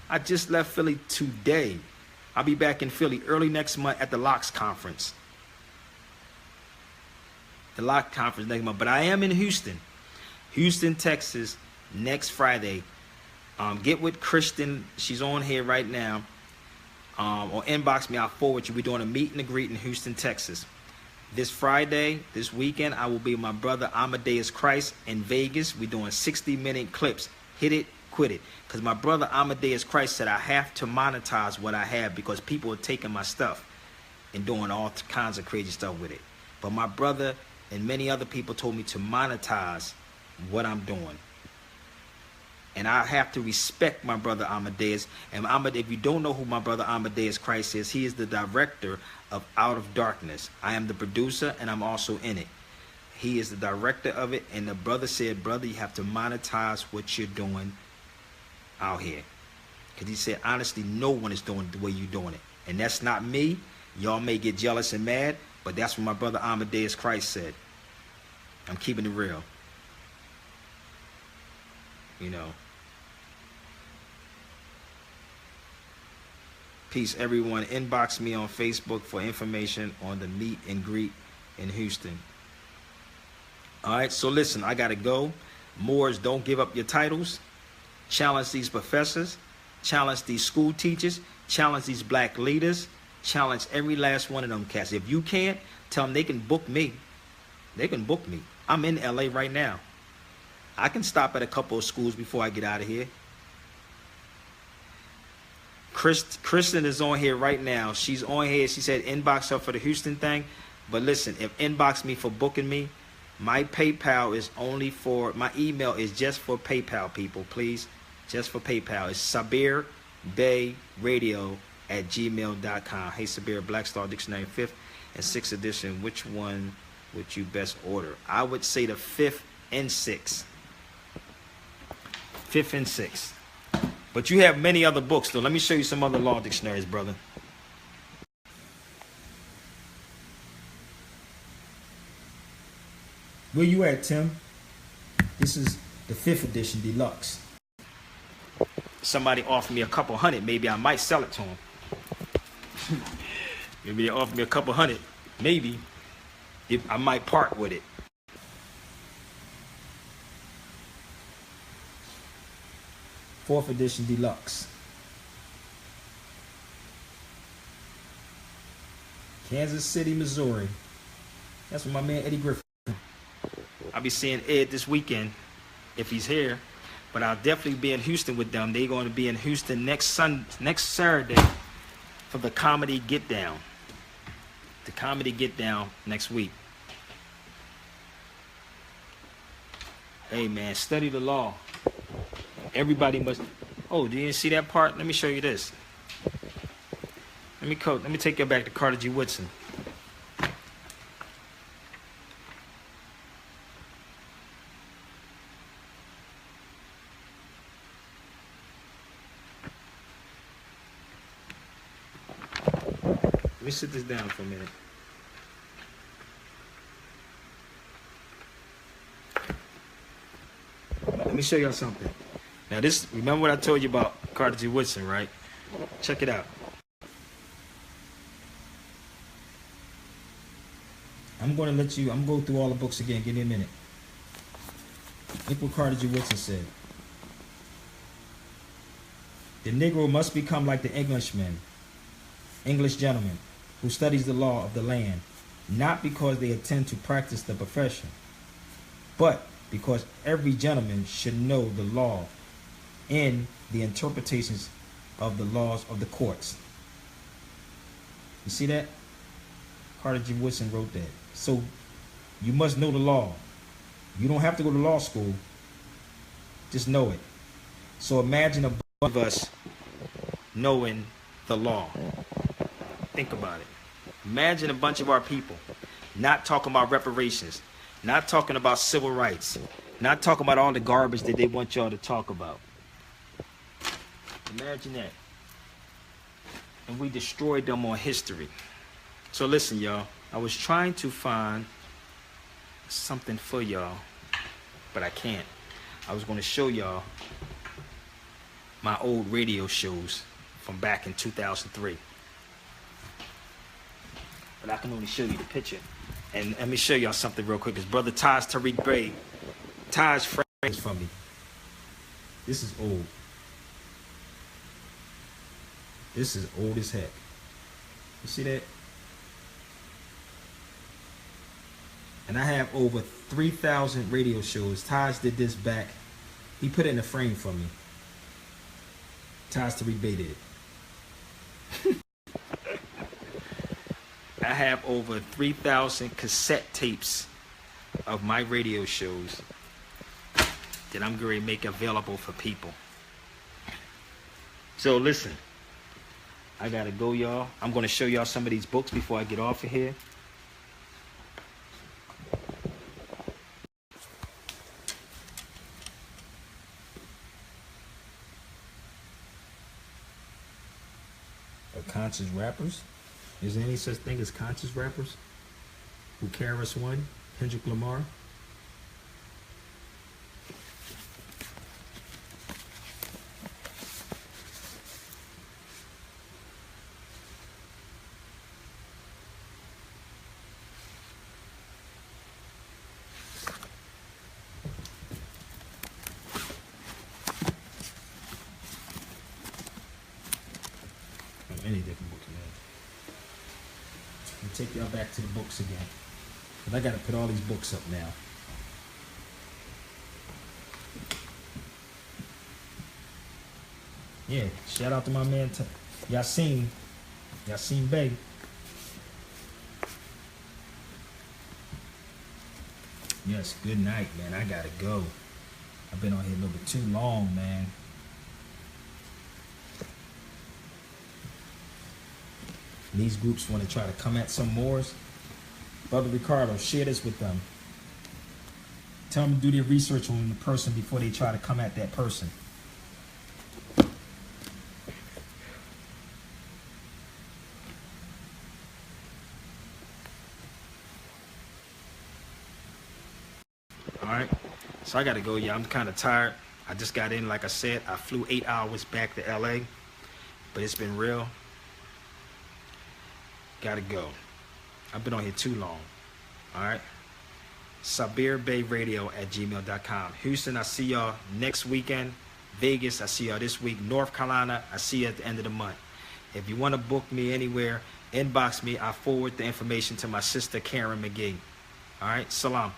Speaker 1: I just left Philly today. I'll be back in Philly early next month at the Locks Conference. The Lock Conference next month. But I am in Houston. Houston, Texas, next Friday. Get with Kristen. She's on here right now. Or inbox me. I'll forward you. We're doing a meet and a greet in Houston, Texas. This Friday, this weekend, I will be with my brother Amadeus Christ in Vegas. We're doing 60-minute clips. Hit it, quit it. Because my brother Amadeus Christ said I have to monetize what I have because people are taking my stuff and doing all kinds of crazy stuff with it. But my brother and many other people told me to monetize what I'm doing. And I have to respect my brother Amadeus. And if you don't know who my brother Amadeus Christ is, he is the director of Out of Darkness. I am the producer and I'm also in it. He is the director of it. And the brother said, brother, you have to monetize what you're doing out here. Because he said, honestly, no one is doing it the way you're doing it. And that's not me. Y'all may get jealous and mad, but that's what my brother Amadeus Christ said. I'm keeping it real. You know. Peace, everyone. Inbox me on Facebook for information on the meet and greet in Houston. All right, so listen, I got to go. Moors, don't give up your titles. Challenge these professors. Challenge these school teachers. Challenge these black leaders. Challenge every last one of them cats. If you can't, tell them they can book me. They can book me. I'm in LA right now. I can stop at a couple of schools before I get out of here. Kristen is on here right now. She's on here. She said inbox her for the Houston thing. But listen, if inbox me for booking me, my PayPal is only for, my email is just for PayPal, people, please. Just for PayPal. It's sabirbayradio@gmail.com. Hey, Sabir, Black Star Dictionary 5th and 6th edition. Which one would you best order? I would say the 5th and 6th. 5th and 6th. But you have many other books, though. Let me show you some other law dictionaries, brother. Where you at, Tim? This is the 5th edition deluxe. Somebody offered me a couple hundred. Maybe I might sell it to him. Maybe they offered me a couple hundred. Maybe if I might part with it. Fourth edition deluxe. Kansas City, Missouri. That's where my man Eddie Griffin. I'll be seeing Ed this weekend if he's here, but I'll definitely be in Houston with them. They're going to be in Houston next Saturday for the Comedy Get Down. The Comedy Get Down next week. Hey man, study the law. Everybody must. Oh, do you didn't see that part? Let me show you this. Let me take you back to Carter G. Woodson. Let me sit this down for a minute. Let me show y'all something. Now this, remember what I told you about Carter G. Woodson, right? Check it out. I'm going to go through all the books again. Give me a minute. Look what Carter G. Woodson said. The Negro must become like the English gentleman, who studies the law of the land, not because they intend to practice the profession, but because every gentleman should know the law and the interpretations of the laws of the courts. You see that? Carter G. Woodson wrote that. So you must know the law. You don't have to go to law school. Just know it. So imagine a bunch of us knowing the law. Think about it. Imagine a bunch of our people not talking about reparations, not talking about civil rights, not talking about all the garbage that they want y'all to talk about. Imagine that. And we destroyed them on history. So listen, y'all. I was trying to find something for y'all, but I can't. I was going to show y'all my old radio shows from back in 2003. But I can only show you the picture. And let me show y'all something real quick. His brother Taj Tariq Bey. Taj frames from me. This is old. This is old as heck. You see that? And I have over 3,000 radio shows. Taj did this back. He put it in a frame for me. Taj Tariq Bey did. I have over 3,000 cassette tapes of my radio shows that I'm going to make available for people. So listen, I got to go, y'all. I'm going to show y'all some of these books before I get off of here. conscious rappers? Is there any such thing as conscious rappers? Who KRS One, Kendrick Lamar? Any different books, man. Let me take y'all back to the books again. Cause I gotta put all these books up now. Yeah, shout out to my man Yassine Bey. Yes, good night, man. I gotta go. I've been on here a little bit too long, man. These groups want to try to come at some Moors. Brother Ricardo, share this with them. Tell them to do their research on the person before they try to come at that person. Alright, so I gotta go, yeah. I'm kind of tired. I just got in, like I said. I flew 8 hours back to LA, but it's been real. Gotta go. I've been on here too long. Alright. SabirBayRadio@gmail.com. Houston, I see y'all next weekend. Vegas, I see y'all this week. North Carolina, I see you at the end of the month. If you want to book me anywhere, inbox me. I forward the information to my sister Karen McGee. Alright, salam.